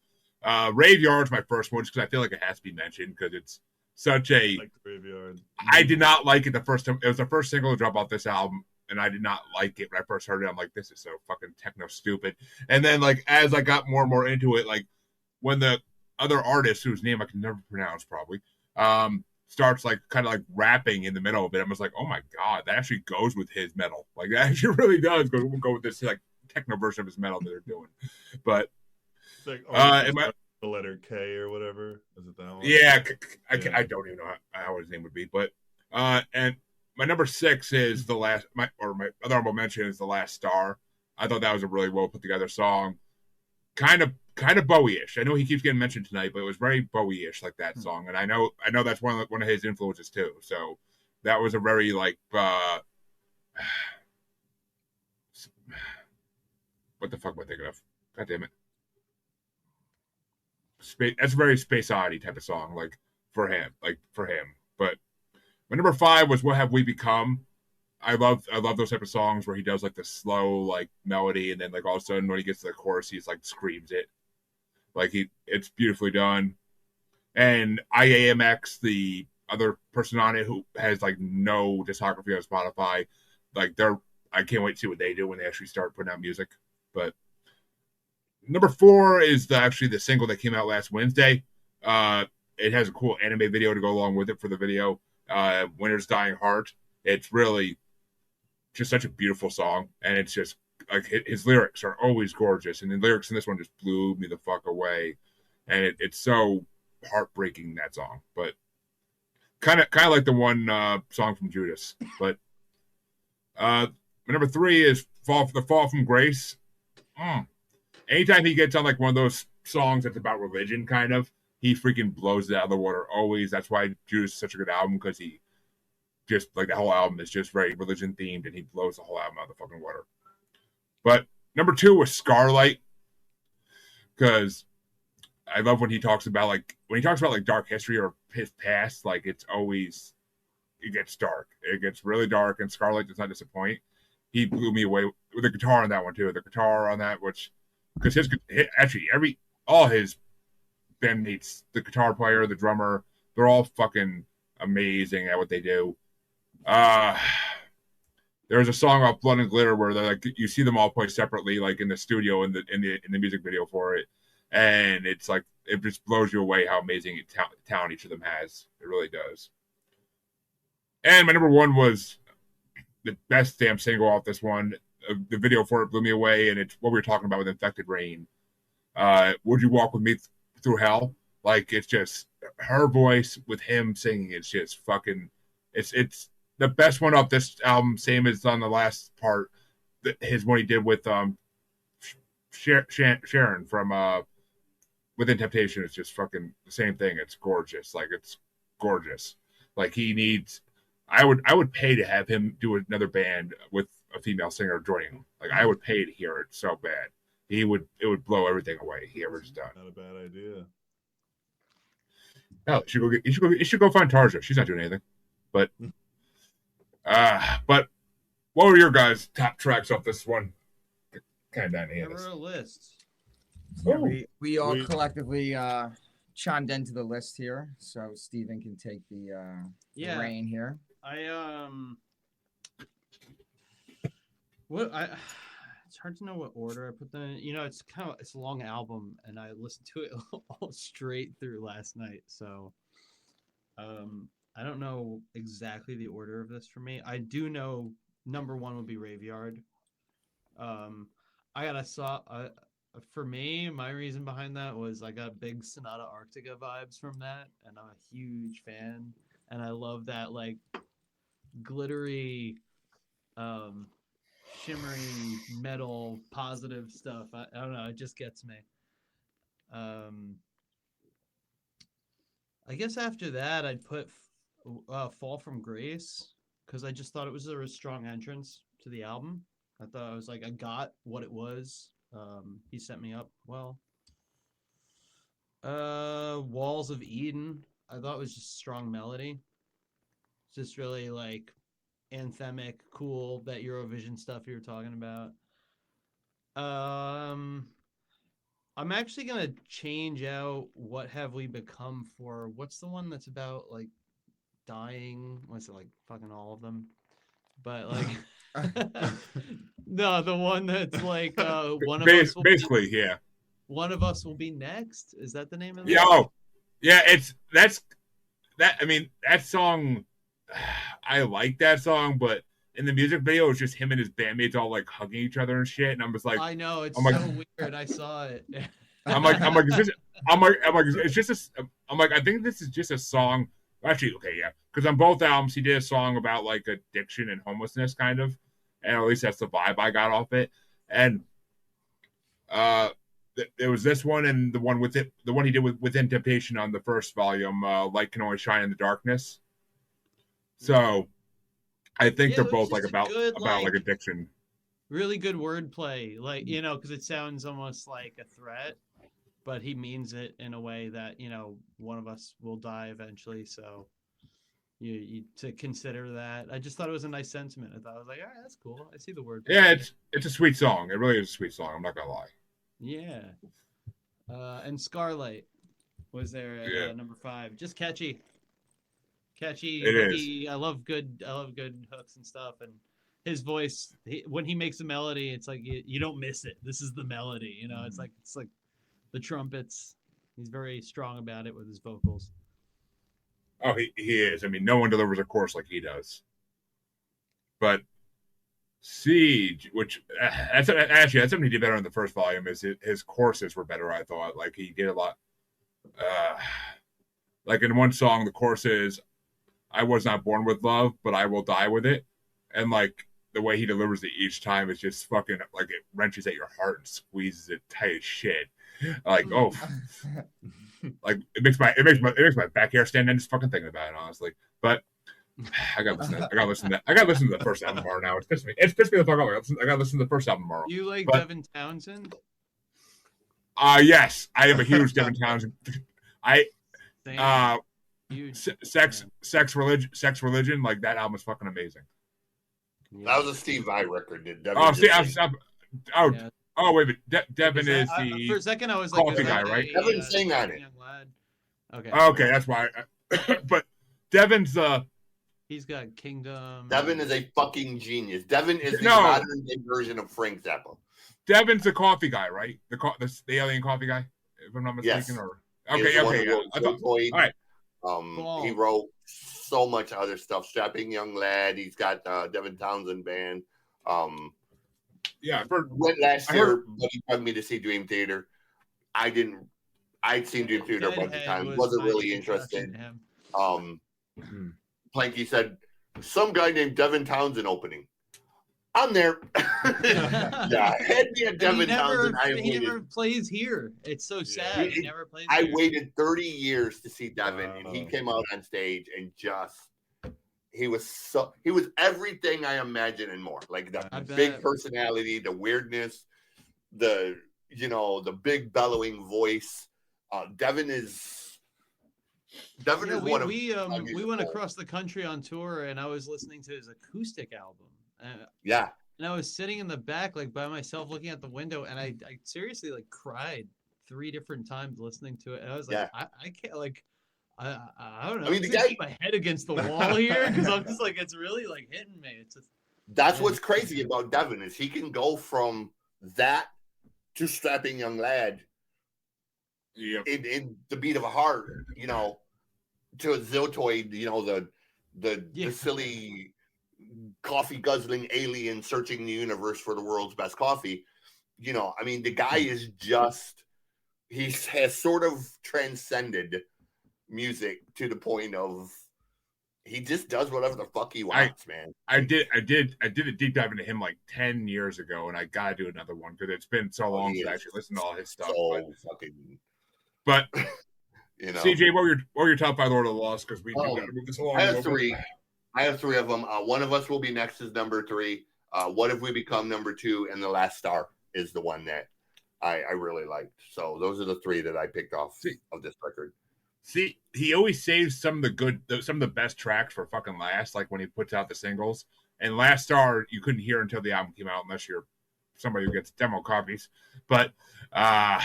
Graveyard's my first one just because I feel like it has to be mentioned because it's such a. Like Graveyard. I did not like it the first time. It was the first single to drop off this album, and I did not like it when I first heard it. I'm like, this is so fucking techno stupid. And then, like, as I got more and more into it, like, when the other artist, whose name I can never pronounce probably, starts, like, kind of, like, rapping in the middle of it, I'm just like, oh, my God, that actually goes with his metal. Like, that actually really does go with this, like, techno version of his metal that they're doing. But, like, the letter K or whatever. Is it that one? Yeah, I don't even know how his name would be. But, and my number 6 is my other honorable mention is The Last Star. I thought that was a really well put together song. Kind of Bowie-ish. I know he keeps getting mentioned tonight, but it was very Bowie-ish, like that song. And I know that's one of his influences too. So that was a very like what the fuck am I thinking of? God damn it. That's a very Space Oddity type of song, like for him. But my number 5 was What Have We Become. I love those type of songs where he does like the slow like melody, and then like all of a sudden when he gets to the chorus, he's like screams it. Like it's beautifully done. And IAMX, the other person on it who has like no discography on Spotify, like I can't wait to see what they do when they actually start putting out music. But number 4 is actually the single that came out last Wednesday. It has a cool anime video to go along with it for the video. Winter's Dying Heart. It's really just such a beautiful song, and it's just like his lyrics are always gorgeous, and the lyrics in this one just blew me the fuck away, and it's so heartbreaking, that song. But kind of like the one song from Judas. But my number 3 is The Fall from Grace. Anytime he gets on like one of those songs that's about religion, kind of, he freaking blows it out of the water always. That's why Judas is such a good album, because he just like the whole album is just very religion themed, and he blows the whole album out of the fucking water. But number 2 was Scarlight, because I love when he talks about like dark history or his past. Like it gets dark. It gets really dark, and Scarlight does not disappoint. He blew me away with the guitar on that one too. The guitar on that, because all his bandmates, the guitar player, the drummer, they're all fucking amazing at what they do. There's a song off Blood and Glitter where they're like, you see them all play separately, like in the studio in the music video for it, and it's like it just blows you away how amazing talent each of them has. It really does. And my number 1 was the best damn single off this one. The video for it blew me away, and it's what we were talking about with Infected Rain. Would You Walk With Me Through Hell? Like, it's just her voice with him singing. It's just fucking. It's the best one off this album. Same as on the last part. His one he did with Sharon from Within Temptation. It's just fucking the same thing. It's gorgeous. Like, it's gorgeous. Like, he needs. I would pay to have him do another band with a female singer joining him. Like, I would pay to hear it so bad. It would blow everything away he ever done. Not a bad idea. Hell, you should go find Tarja. She's not doing anything. But what were your guys' top tracks off this one? Kind of down here. I wrote a list. Yeah, we all collectively chimed into the list here, so Steven can take the reign here. It's hard to know what order I put them in. You know, it's a long album, and I listened to it all straight through last night. So, I don't know exactly the order of this for me. I do know number 1 would be Graveyard. For me, my reason behind that was I got big Sonata Arctica vibes from that, and I'm a huge fan. And I love that like glittery shimmery metal positive stuff. I don't know, it just gets me. I guess after that I'd put Fall from Grace, because I just thought it was a strong entrance to the album. I thought I was like, I got what it was. He set me up well. Walls of Eden, I thought was just strong melody. Just really like anthemic, cool, that Eurovision stuff you were talking about. I'm actually gonna change out What Have We Become for what's the one that's about like dying? What's it, like fucking all of them? But like no, the one that's like one of us will basically be, yeah. One of Us Will Be Next. Is that the name of it? Yeah, I mean, that song, I like that song, but in the music video, it's just him and his bandmates all like hugging each other and shit. And I'm just like, I know, it's I'm so like, weird. I saw it. I'm like, it's just I'm like, I think this is just a song. Actually, okay, yeah, because on both albums, he did a song about like addiction and homelessness, kind of, and at least that's the vibe I got off it. And there was this one and the one with it, the one he did Within Temptation on the first volume, Light Can Only Shine in the Darkness. So I think they're both like about like addiction. Really good wordplay, like, you know, because it sounds almost like a threat, but he means it in a way that, you know, one of us will die eventually. So you to consider that. I just thought it was a nice sentiment. I thought, I was like, all right, that's cool. I see the word. Yeah, it's a sweet song. It really is a sweet song. I'm not gonna lie. Yeah. And Scarlight was there at number 5. Just catchy. It is. I love good hooks and stuff, and his voice, when he makes a melody, it's like you don't miss it. This is the melody, you know. It's like the trumpets. He's very strong about it with his vocals. Oh, he is. I mean, no one delivers a chorus like he does. But Siege, which that's something he did better in the first volume. Is his choruses were better, I thought. Like he did a lot. Like in one song, the chorus is, "I was not born with love, but I will die with it," and like the way he delivers it each time is just fucking like it wrenches at your heart and squeezes it tight as shit. Like like it makes my back hair stand. And just fucking thinking about it, honestly. But I gotta listen to the first album tomorrow now. It's pissed me the fuck off. I gotta listen to the first album tomorrow. You like Devin Townsend? Yes, I am a huge Devin Townsend. Sex Religion, like that album is fucking amazing. That was a Steve Vai record. Did Devin wait, Devin is the for a second I was like, coffee guy, right? Devin sang on it. Okay, that's why. But Devin's he's got Kingdom. Devin is a fucking genius. Devin is the modern day version of Frank Zappa. Devin's the coffee guy, right? The alien coffee guy, if I'm not mistaken. Yes. Or all right. He wrote so much other stuff. Strapping Young Lad. He's got Devin Townsend Band. Went last year, but he took me to see Dream Theater. I didn't. I'd seen Dream Theater a bunch of times. Wasn't really interested. Planky said, some guy named Devin Townsend opening. I'm there. Head me a Devin Townsend. He never plays here. It's so sad. He never plays I here. waited 30 years to see Devin, and he came out on stage and he was everything I imagined and more. Like the big personality, the weirdness, the big bellowing voice. Devin is one of we went across the country on tour, and I was listening to his acoustic album. And I was sitting in the back, like by myself, looking out the window, and I seriously like cried 3 different times listening to it. And I was like, I can't, like, I don't know. I mean, the guy, keep my head against the wall here, because I'm just like, it's really like hitting me. It's just that's what's crazy about Devin is he can go from that to Strapping Young Lad. In the beat of a heart, to a Ziltoid, the silly coffee guzzling alien searching the universe for the world's best coffee. I mean, the guy is he has sort of transcended music to the point of he just does whatever the fuck he wants, man. I did a deep dive into him like 10 years ago, and I gotta do another one because it's been so long since I actually listened to all his stuff. But you know, CJ, what were your top 5 Lord of the Lost? Because we do gotta move this along. I have 3. I have 3 of them. One of Us Will Be Next is number 3. What If We Become number 2, and The Last Star is the one that I really liked. So those are the 3 that I picked off of this record. See, he always saves some of the best tracks for fucking last, like when he puts out the singles. And Last Star, you couldn't hear until the album came out, unless you're somebody who gets demo copies. But don't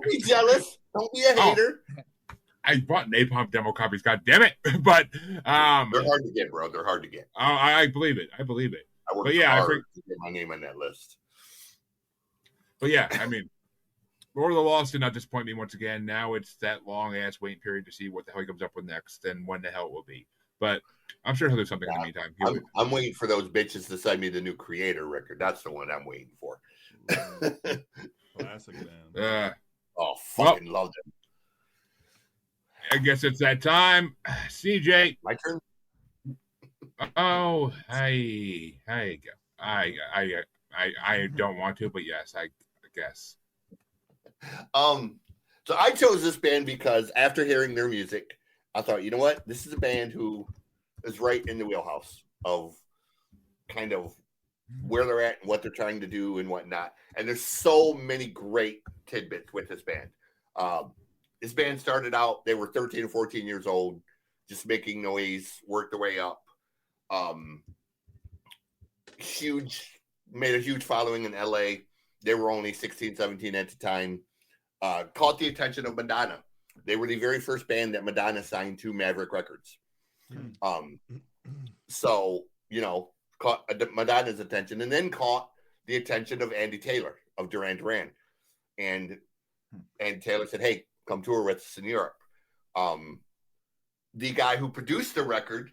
be jealous. Don't be a hater. I bought Napalm demo copies. God damn it! But they're hard to get, bro. They're hard to get. I believe it. I worked hard to get my name on that list. But yeah, I mean, Lord of the Lost did not disappoint me once again. Now it's that long ass waiting period to see what the hell he comes up with next and when the hell it will be. But I'm sure he'll do something in the meantime. I'm waiting for those bitches to send me the new Creator record. That's the one I'm waiting for. Classic band. Fucking love them. I guess it's that time. CJ. My turn. Oh, I go. I don't want to, but yes, I guess. So I chose this band because after hearing their music, I thought, you know what? This is a band who is right in the wheelhouse of kind of where they're at and what they're trying to do and whatnot. And there's so many great tidbits with this band. This band started out, they were 13 or 14 years old, just making noise, worked their way up. Made a huge following in LA. They were only 16, 17 at the time. Caught the attention of Madonna. They were the very first band that Madonna signed to Maverick Records. So, you know, caught Madonna's attention and then caught the attention of Andy Taylor of Duran Duran. And Taylor said, hey, come tour with us in Europe. The guy who produced the record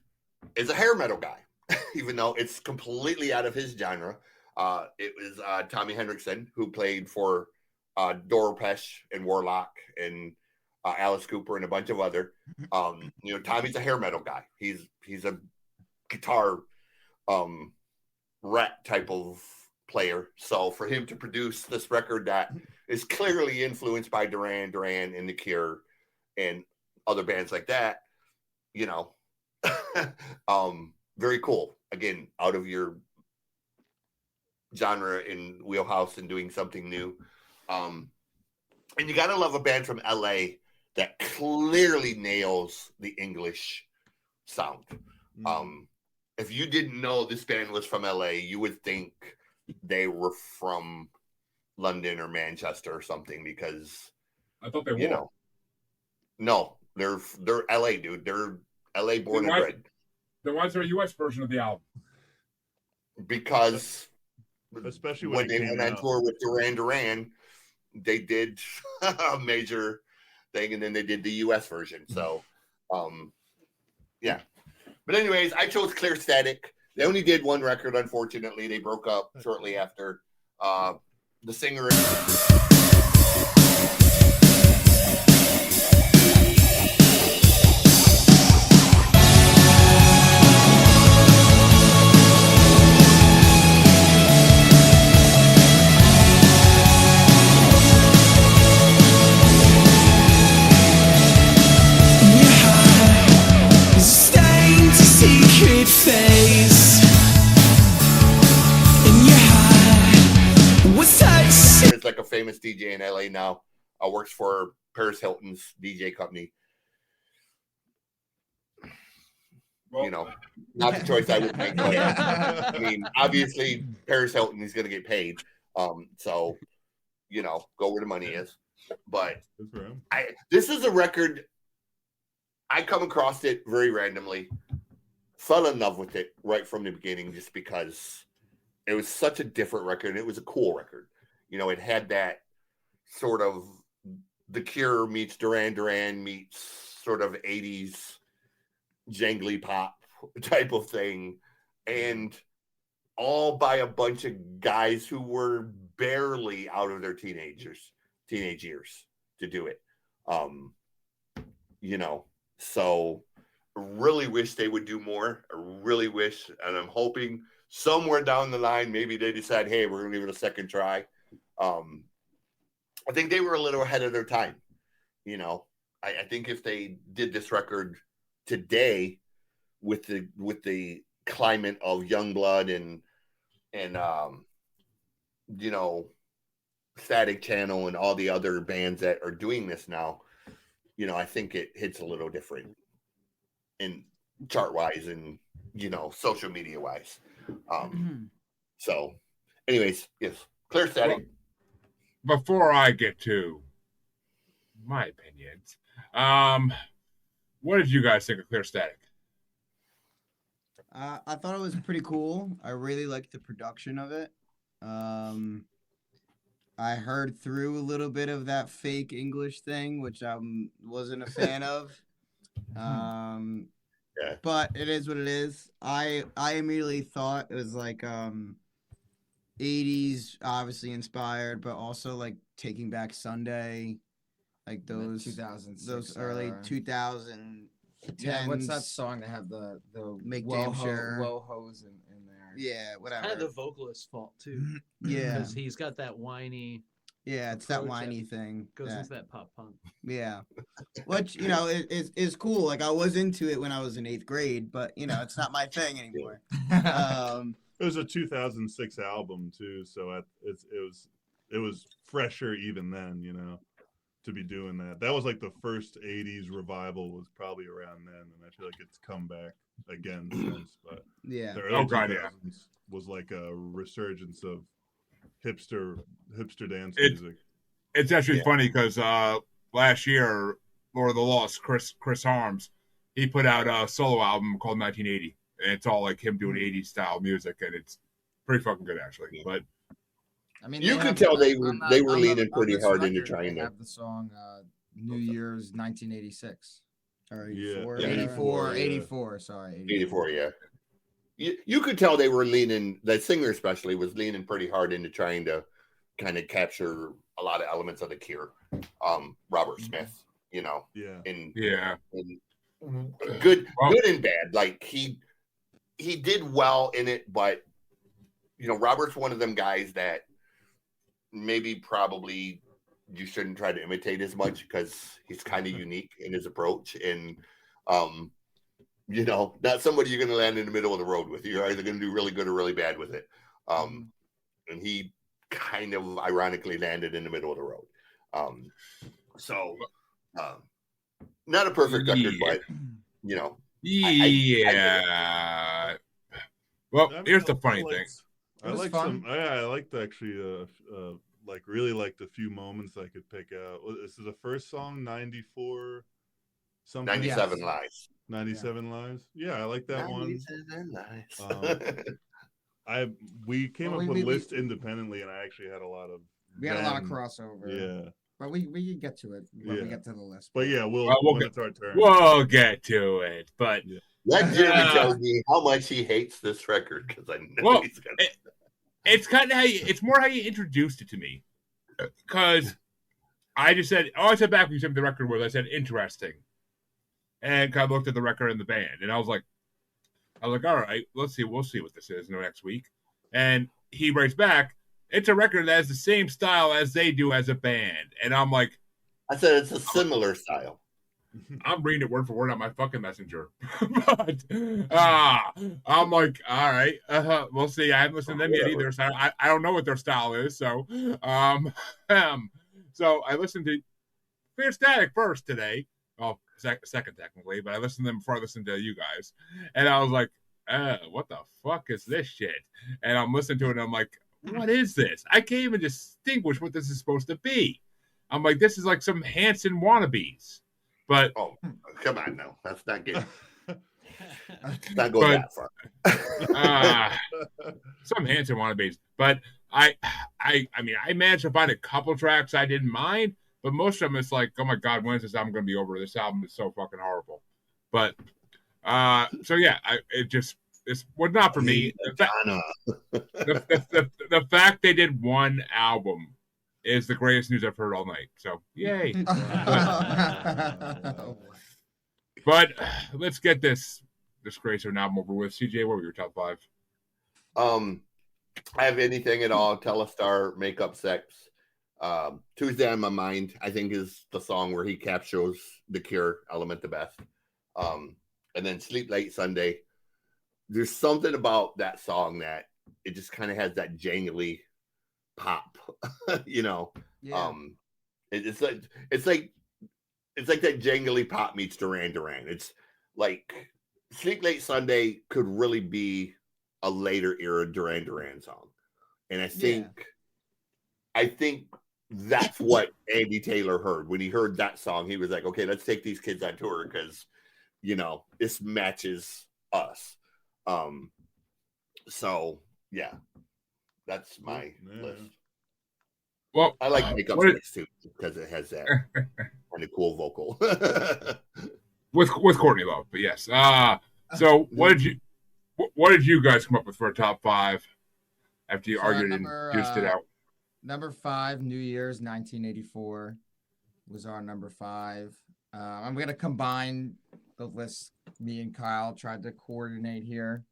is a hair metal guy, even though it's completely out of his genre. It was Tommy Hendrickson, who played for Doro Pesch and Warlock and Alice Cooper and a bunch of other. You know, Tommy's a hair metal guy. He's a guitar rat type of player. So for him to produce this record that is clearly influenced by Duran Duran and The Cure and other bands like that, you know, very cool. Again, out of your genre and wheelhouse and doing something new. And you got to love a band from LA that clearly nails the English sound. If you didn't know this band was from LA, you would think they were from London or Manchester or something, because I thought they were. You know, no, they're LA, dude. They're LA born and bred. Then why is there a US version of the album? Because especially when they went on tour with Duran Duran, they did a major thing, and then they did the US version. So, yeah. But anyways, I chose Clear Static. They only did one record, unfortunately. They broke up shortly after. The singer... secret face in your heart was touch. It's like a famous DJ in LA now. Works for Paris Hilton's DJ company. Well, you know, not the choice I would make. But, I mean, obviously, Paris Hilton is going to get paid. So, you know, go where the money is. But this is a record. I come across it very randomly. Fell in love with it right from the beginning just because it was such a different record. And it was a cool record. You know, it had that sort of The Cure meets Duran Duran meets sort of 80s jangly pop type of thing. And all by a bunch of guys who were barely out of their teenage years to do it. You know, so really wish they would do more. I really wish, and I'm hoping somewhere down the line, maybe they decide, hey, we're going to give it a second try. I think they were a little ahead of their time. You know, I think if they did this record today with the climate of Youngblood and you know, Static Channel and all the other bands that are doing this now, you know, I think it hits a little different in chart wise and, you know, social media wise. So anyways, yes, Clear Static. Well, before I get to my opinions, what did you guys think of Clear Static? I thought it was pretty cool. I really liked the production of it. I heard through a little bit of that fake English thing, which I wasn't a fan of. Yeah. But it is what it is. I immediately thought it was like 80s obviously inspired, but also like Taking Back Sunday, like those 2006, those early 2010s. Yeah, what's that song that have the Make Damn Sure low hose in there? Yeah, whatever. Kind of the vocalist's fault too. Yeah, Because he's got that whiny. yeah, it's that whiny thing. Goes into that pop punk. Yeah, which you know is cool. Like I was into it when I was in 8th grade, but you know it's not my thing anymore. It was a 2006 album too, so it was fresher even then, you know, to be doing that. That was like the first 80s revival was probably around then, and I feel like it's come back again since. But yeah, the early 2000s was like a resurgence of hipster dance music. It's actually funny because last year, Lord of the Lost, Chris Harms, he put out a solo album called 1980, and it's all like him doing 80s style music, and it's pretty fucking good actually. But I mean, you could tell they were leaning pretty hard into trying to have the song New Year's 1986 or 84, Yeah. 84, sorry, 84, yeah. You could tell they were leaning, the singer especially was leaning pretty hard into trying to kind of capture a lot of elements of the Cure. Robert Smith, you know. Yeah. And good and bad. Like he did well in it, but you know, Robert's one of them guys that probably you shouldn't try to imitate as much because he's kind of unique in his approach. And you know, not somebody you're going to land in the middle of the road with. You're either going to do really good or really bad with it. And he kind of ironically landed in the middle of the road. Not a perfect record, but you know. Well, here's the funny thing. I liked actually like really liked a few moments I could pick out. This is the first song, 94 something. 97 Lives. 97 Lives. Yeah, I like that 97 Lives. We came up with a list independently, and I actually had a lot of. We had a lot of crossover. Yeah. But we can get to it when we get to the list. But yeah, we'll get it's our turn. We'll get to it. But let Jeremy tell me how much he hates this record because I know he's gonna. It's kind of it's more how you introduced it to me. Because I just said, I said back when you sent me the record was, I said interesting, and kind of looked at the record and the band, and I was like, all right, we'll see what this is next week. And he writes back, it's a record that has the same style as they do as a band, and I'm like, I said it's a similar style. I'm reading it word for word on my fucking messenger. But I'm like, all right, we'll see. I haven't listened to them yet either, so I don't know what their style is. So so I listened to Clear Static first today. Well, second technically, but I listened to them before I listened to you guys. And I was like, what the fuck is this shit? And I'm listening to it and I'm like, what is this? I can't even distinguish what this is supposed to be. I'm like, this is like some Hanson wannabes. But come on now, that's not good. Not going that far. Some Hanson wannabes, but I mean, I managed to find a couple tracks I didn't mind, but most of them it's like, oh my god, when is this album going to be over? This album is so fucking horrible. But so yeah, it was not for me. The fact they did one album is the greatest news I've heard all night. So yay. But let's get this disgrace of an album over with. CJ, what were your top 5? I have Anything at All, Telestar, Makeup Sex. Tuesday on My Mind, I think, is the song where he captures the Cure element the best. And then Sleep Late Sunday. There's something about that song that it just kind of has that jangly pop, you know. Yeah. It's like that jangly pop meets Duran Duran. It's like Sleep Late Sunday could really be a later era Duran Duran song. And I think that's what Andy Taylor heard. When he heard that song, he was like, okay, let's take these kids on tour because, you know, this matches us. So yeah, that's my list. Well, I like Makeup Sex too because it has that kind of cool vocal with Courtney Love. But yes, so what did you guys come up with for a top 5 after you argued and juiced it out? Number 5, New Year's 1984 was our number 5. I'm gonna combine the list. Me and Kyle tried to coordinate here.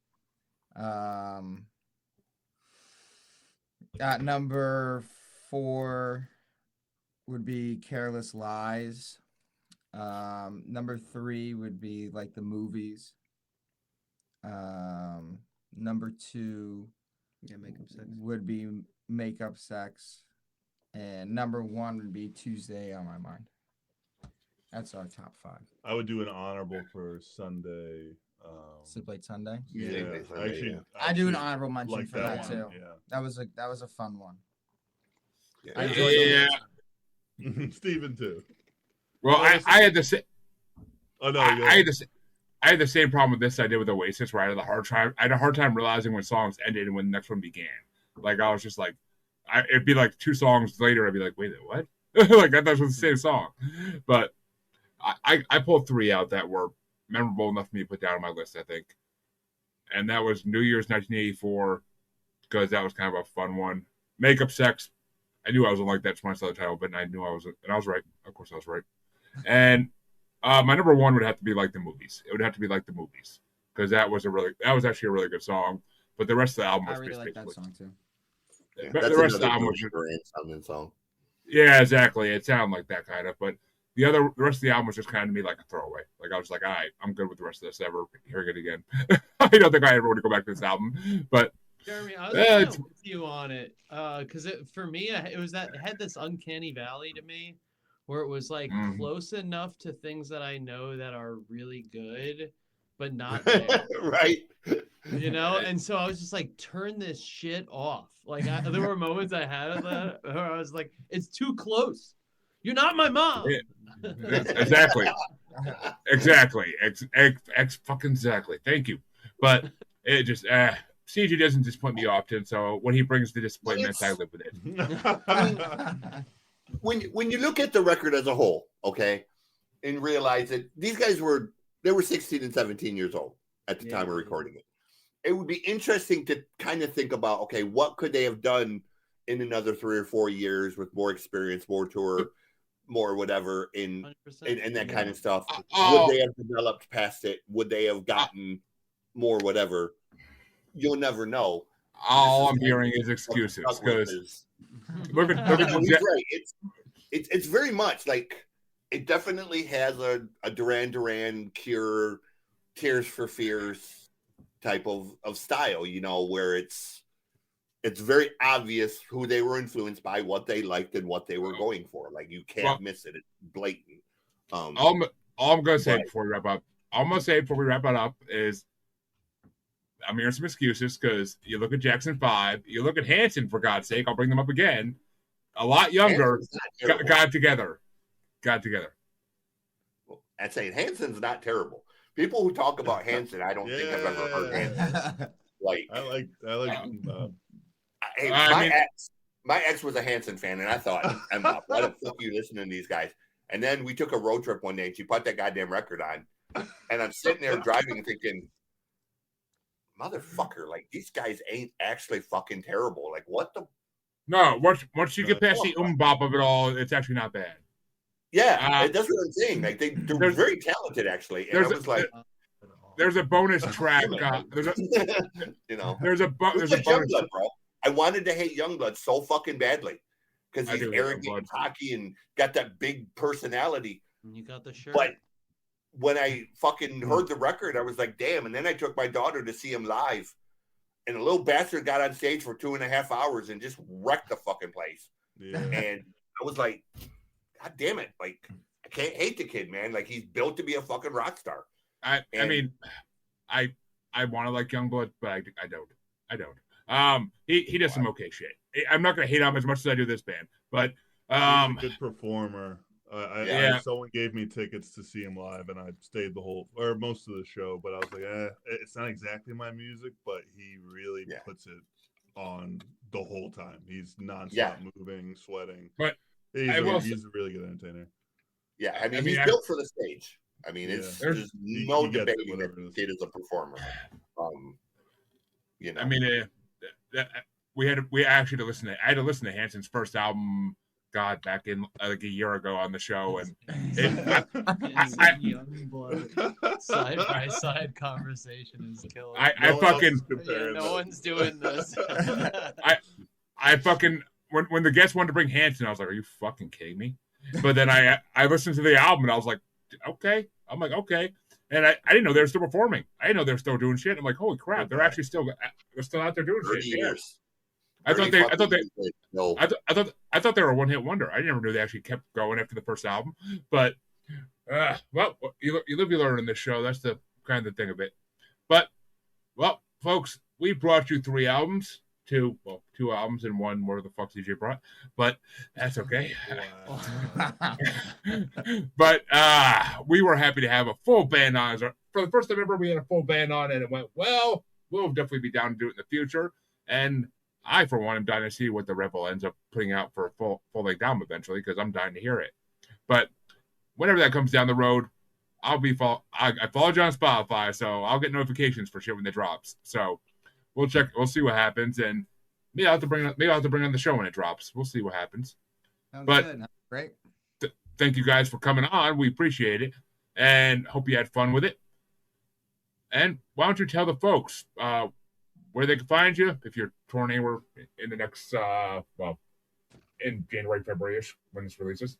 At number 4 would be Careless Lies. Number 3 would be like the movies. Number 2 would be Makeup Sex. And number 1 would be Tuesday on My Mind. That's our top 5. I would do an honorable for Sunday. Sleep Late Sunday. Yeah, I do an honorable mention like for that too. Yeah. That was a fun one. Yeah. Steven too. Well, I had the same. Oh no, I had the same problem with this I did with Oasis, where I had a hard time realizing when songs ended and when the next one began. Like I was just like, it'd be like 2 songs later, I'd be like, wait, what? Like I thought it was the same song. But I pulled 3 out that were memorable enough for me to put down on my list, I think. And that was New Year's 1984, because that was kind of a fun one. Makeup Sex, I knew I wasn't like that when I saw the title, but I knew I was, and I was right. Of course I was right. And my number 1 would have to be Like the Movies. It would have to be Like the Movies, because that was actually a really good song. But the rest of the album was I really like that song too. Yeah, the rest of the album was song. Yeah, exactly. It sounded like that kind of, but the rest of the album was just kind of me like a throwaway. Like I was like, all right, I'm good with the rest of this. Ever hearing it again? I don't think I ever want to go back to this album. But Jeremy, I was with you on it because for me, it had this uncanny valley to me, where it was like close enough to things that I know that are really good, but not there. Right. You know, and so I was just like, turn this shit off. Like there were moments I had of that where I was like, it's too close. You're not my mom. Yeah. Exactly. Fucking exactly. Thank you. But it just CG doesn't disappoint me often, so when he brings the disappointments, I live with it. When you look at the record as a whole, okay, and realize that these guys were 16 and 17 years old at the time of recording it. It would be interesting to kind of think about, okay, what could they have done in another 3 or 4 years with more experience, more tour, more whatever, and that kind of stuff. Would they have developed past it? Would they have gotten more whatever? You'll never know. All I'm hearing is excuses, because look at he's right. It's very much like, it definitely has a Duran Duran, Cure, Tears for Fears type of style, you know, where it's very obvious who they were influenced by, what they liked, and what they were going for. Like, you can't miss it. It's blatant. All I'm gonna say before we wrap up, it up is, I'm hearing some excuses, because you look at Jackson 5, you look at Hanson, for God's sake, I'll bring them up again. A lot younger, got together. Well, I'd say Hanson's not terrible. People who talk about Hanson, I don't think I've ever heard Hanson. Like, I like. Hey, my ex was a Hanson fan, and I thought, why the fuck are you listening to these guys? And then we took a road trip one day, and she put that goddamn record on, and I'm sitting there driving and thinking, motherfucker, like, these guys ain't actually fucking terrible. Like, what the? No, once you get past the bop of it all, it's actually not bad. Yeah, that's what I'm saying. Like they're very talented, actually. And I was like, there's a bonus track. There's a there's a bonus, bro. I wanted to hate Youngblood so fucking badly because he's arrogant, cocky, and got that big personality. You got the shirt. But when I fucking heard the record, I was like, damn. And then I took my daughter to see him live, and the little bastard got on stage for 2.5 hours and just wrecked the fucking place. Yeah. And I was like, God damn it. Like, I can't hate the kid, man. Like, he's built to be a fucking rock star. I mean, I want to like Youngblood, but I don't. He does some okay shit. I'm not gonna hate him as much as I do this band, but he's a good performer. Someone gave me tickets to see him live, and I stayed most of the show. But I was like, it's not exactly my music, but he really puts it on the whole time. He's nonstop moving, sweating. But he's a really good entertainer. Yeah, I mean he's built for the stage. I mean, there's no debating that the kid is a performer. I mean, we had to listen to Hanson's first album, God, back in like a year ago on the show, and Youngblood side by side conversation is killing. No one's doing this. I fucking when the guests wanted to bring Hanson, I was like, are you fucking kidding me? But then I listened to the album and I was like, okay. I'm like, okay. And I didn't know they were still performing. I didn't know they were still doing shit. I'm like, holy crap, they're actually still out there doing shit. Years. I thought they were a one-hit wonder. I never knew they actually kept going after the first album. But well, you live, you learn in this show. That's the kind of thing of it. But well, folks, we brought you 3 albums. 2 albums and 1 more the fuck DJ brought, but that's okay. Wow. But we were happy to have a full band on. For the first time ever, we had a full band on, and it went well. We'll definitely be down to do it in the future. And I, for one, am dying to see what the Revel ends up putting out for a full-length album eventually, because I'm dying to hear it. But whenever that comes down the road, I follow you on Spotify, so I'll get notifications for shit when it drops. So we'll check. We'll see what happens, and maybe I'll have to bring on the show when it drops. We'll see what happens. Sounds but good. Great. Thank you guys for coming on. We appreciate it, and hope you had fun with it. And why don't you tell the folks where they can find you if you're touring anywhere in the next in January, February-ish when this releases.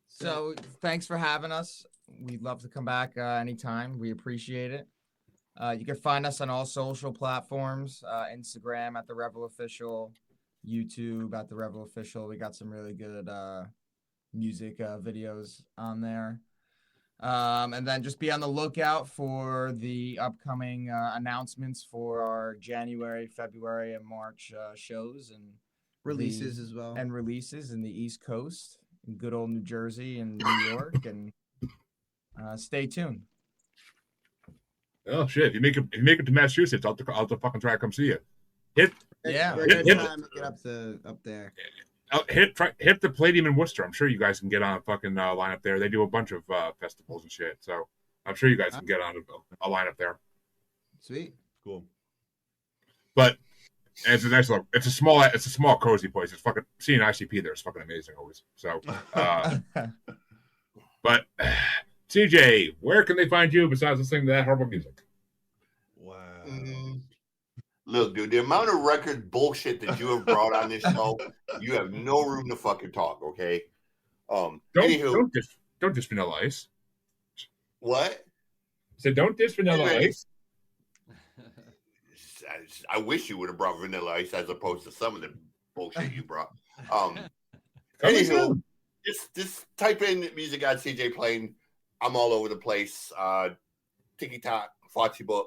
So thanks for having us. We'd love to come back anytime. We appreciate it. You can find us on all social platforms, Instagram at The Revel Official, YouTube at The Revel Official. We got some really good music videos on there. And then just be on the lookout for the upcoming announcements for our January, February, and March shows and releases as well. And releases in the East Coast, in good old New Jersey and New York. And stay tuned. Oh shit! If you make it to Massachusetts, I'll have to fucking try to come see you. Time to get up there. Hit the Palladium in Worcester. I'm sure you guys can get on a fucking line up there. They do a bunch of festivals and shit, so I'm sure you guys can get on a line up there. Sweet, cool. But it's a nice look. It's a small, cozy place. It's fucking seeing ICP there is fucking amazing always. So, but. CJ, where can they find you besides listening to that horrible music? Wow. Look, dude, the amount of record bullshit that you have brought on this show, you have no room to fucking talk, okay? Don't diss Vanilla Ice. What? I said, don't diss Vanilla Ice. I wish you would have brought Vanilla Ice as opposed to some of the bullshit you brought. Anywho, just type in Music God CJ Playing. I'm all over the place. TikTok, Facebook.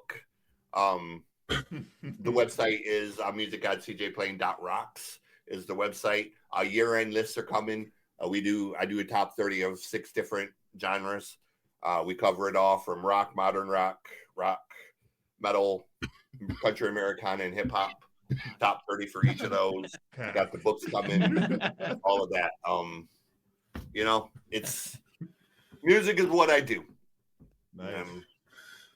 The website is musicgodcjplaying.rocks is the website. Year-end lists are coming. I do a top 30 of 6 different genres. We cover it all from rock, modern rock, metal, country Americana, and hip hop. Top 30 for each of those. Got the books coming, all of that. It's music is what I do. Nice.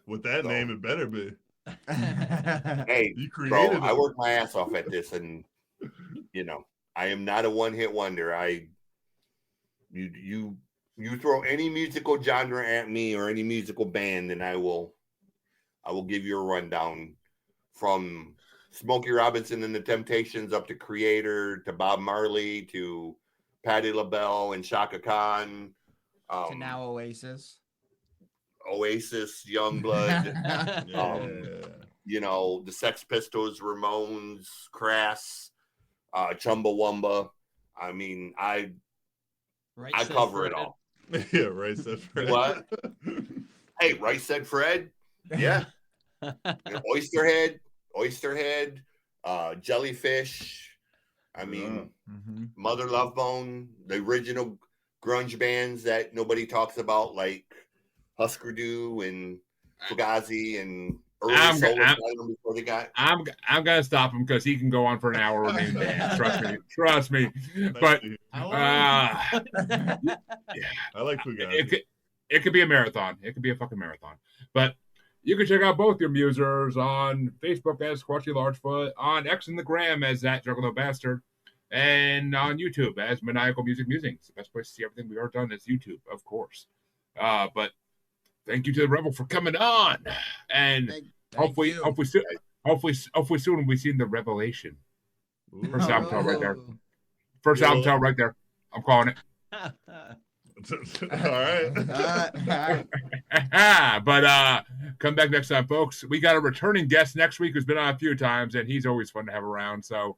With that name, it better be. Hey, bro, I work my ass off at this, and I am not a one-hit wonder. You throw any musical genre at me or any musical band, and I will give you a rundown from Smokey Robinson and the Temptations up to Creator to Bob Marley to Patti LaBelle and Shaka Khan. To now Oasis, Youngblood, you know, the Sex Pistols, Ramones, Crass, Chumbawamba. I mean, I cover it all. Yeah, Right Said Fred. What? Hey, Right Said Fred. Yeah. Oysterhead, Jellyfish. I mean, Mother Love Bone, the original grunge bands that nobody talks about, like Husker Du and Fugazi and early before they got. I'm gonna stop him because he can go on for an hour with name bands. Trust me. But I like Fugazi. It could be a marathon. It could be a fucking marathon. But you can check out both your musers on Facebook as Squatchy Largefoot, on X and the Gram as that Juggalo Bastard, and on YouTube as Maniacal Music Musings. The best place to see everything we've ever done is YouTube, of course. But thank you to the Revel for coming on, and hopefully soon we've seen the revelation. First album title right there. Album title right there. I'm calling it. All right. But come back next time, folks. We got a returning guest next week who's been on a few times, and he's always fun to have around. So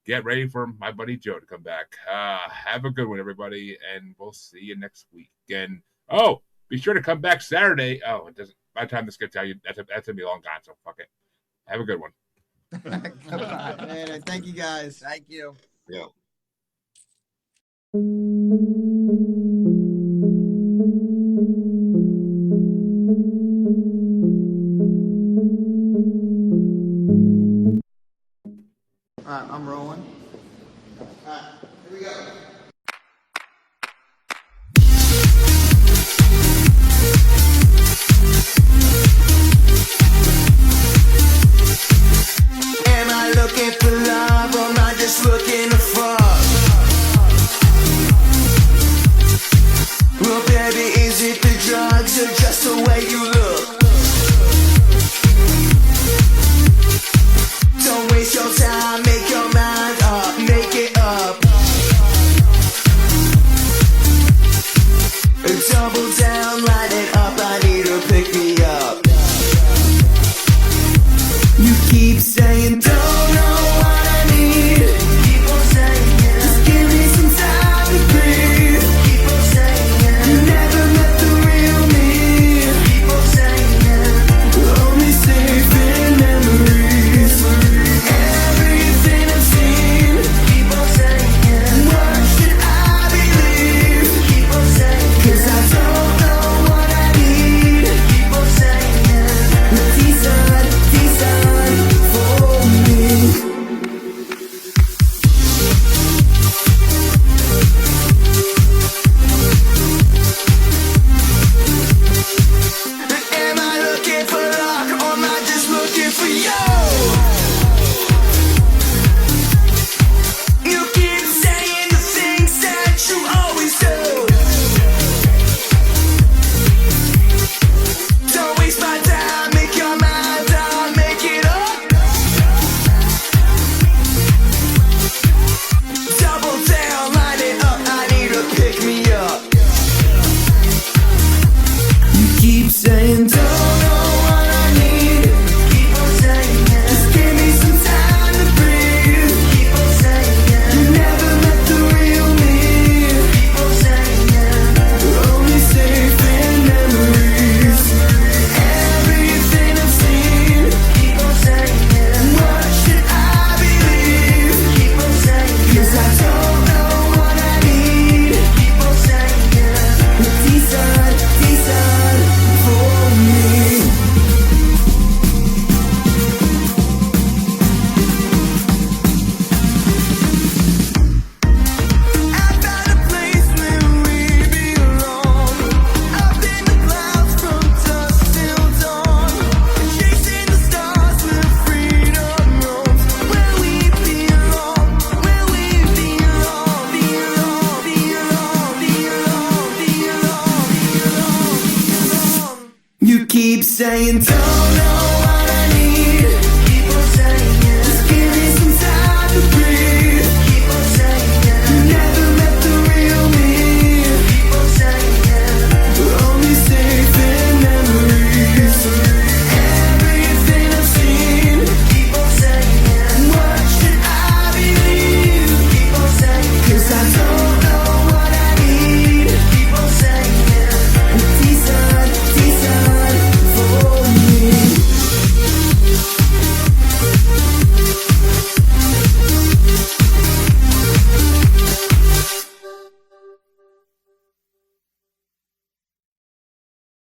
get ready for my buddy Joe to come back. Have a good one, everybody, and we'll see you next week. And be sure to come back Saturday. Oh, it doesn't. By the time this gets out, that's gonna be a long time. So fuck it. Have a good one. Later. Thank you, guys. Thank you. Yeah. I'm rolling. Here we go. Am I looking for love or am I just looking to fuck? Well, baby, is it the drugs or just the way you look? Don't waste your time, make your mind up, make it up. Double down, light it up, I need to pick me up. You keep saying don't know what I need. Keep on saying just give me some time to breathe. Keep on saying you never met the real me. Keep on saying only safe in memories. Everything I've seen. Keep on saying what should I believe? Keep on saying 'cause I don't know what I need. Keep on saying decent for keep saying don't know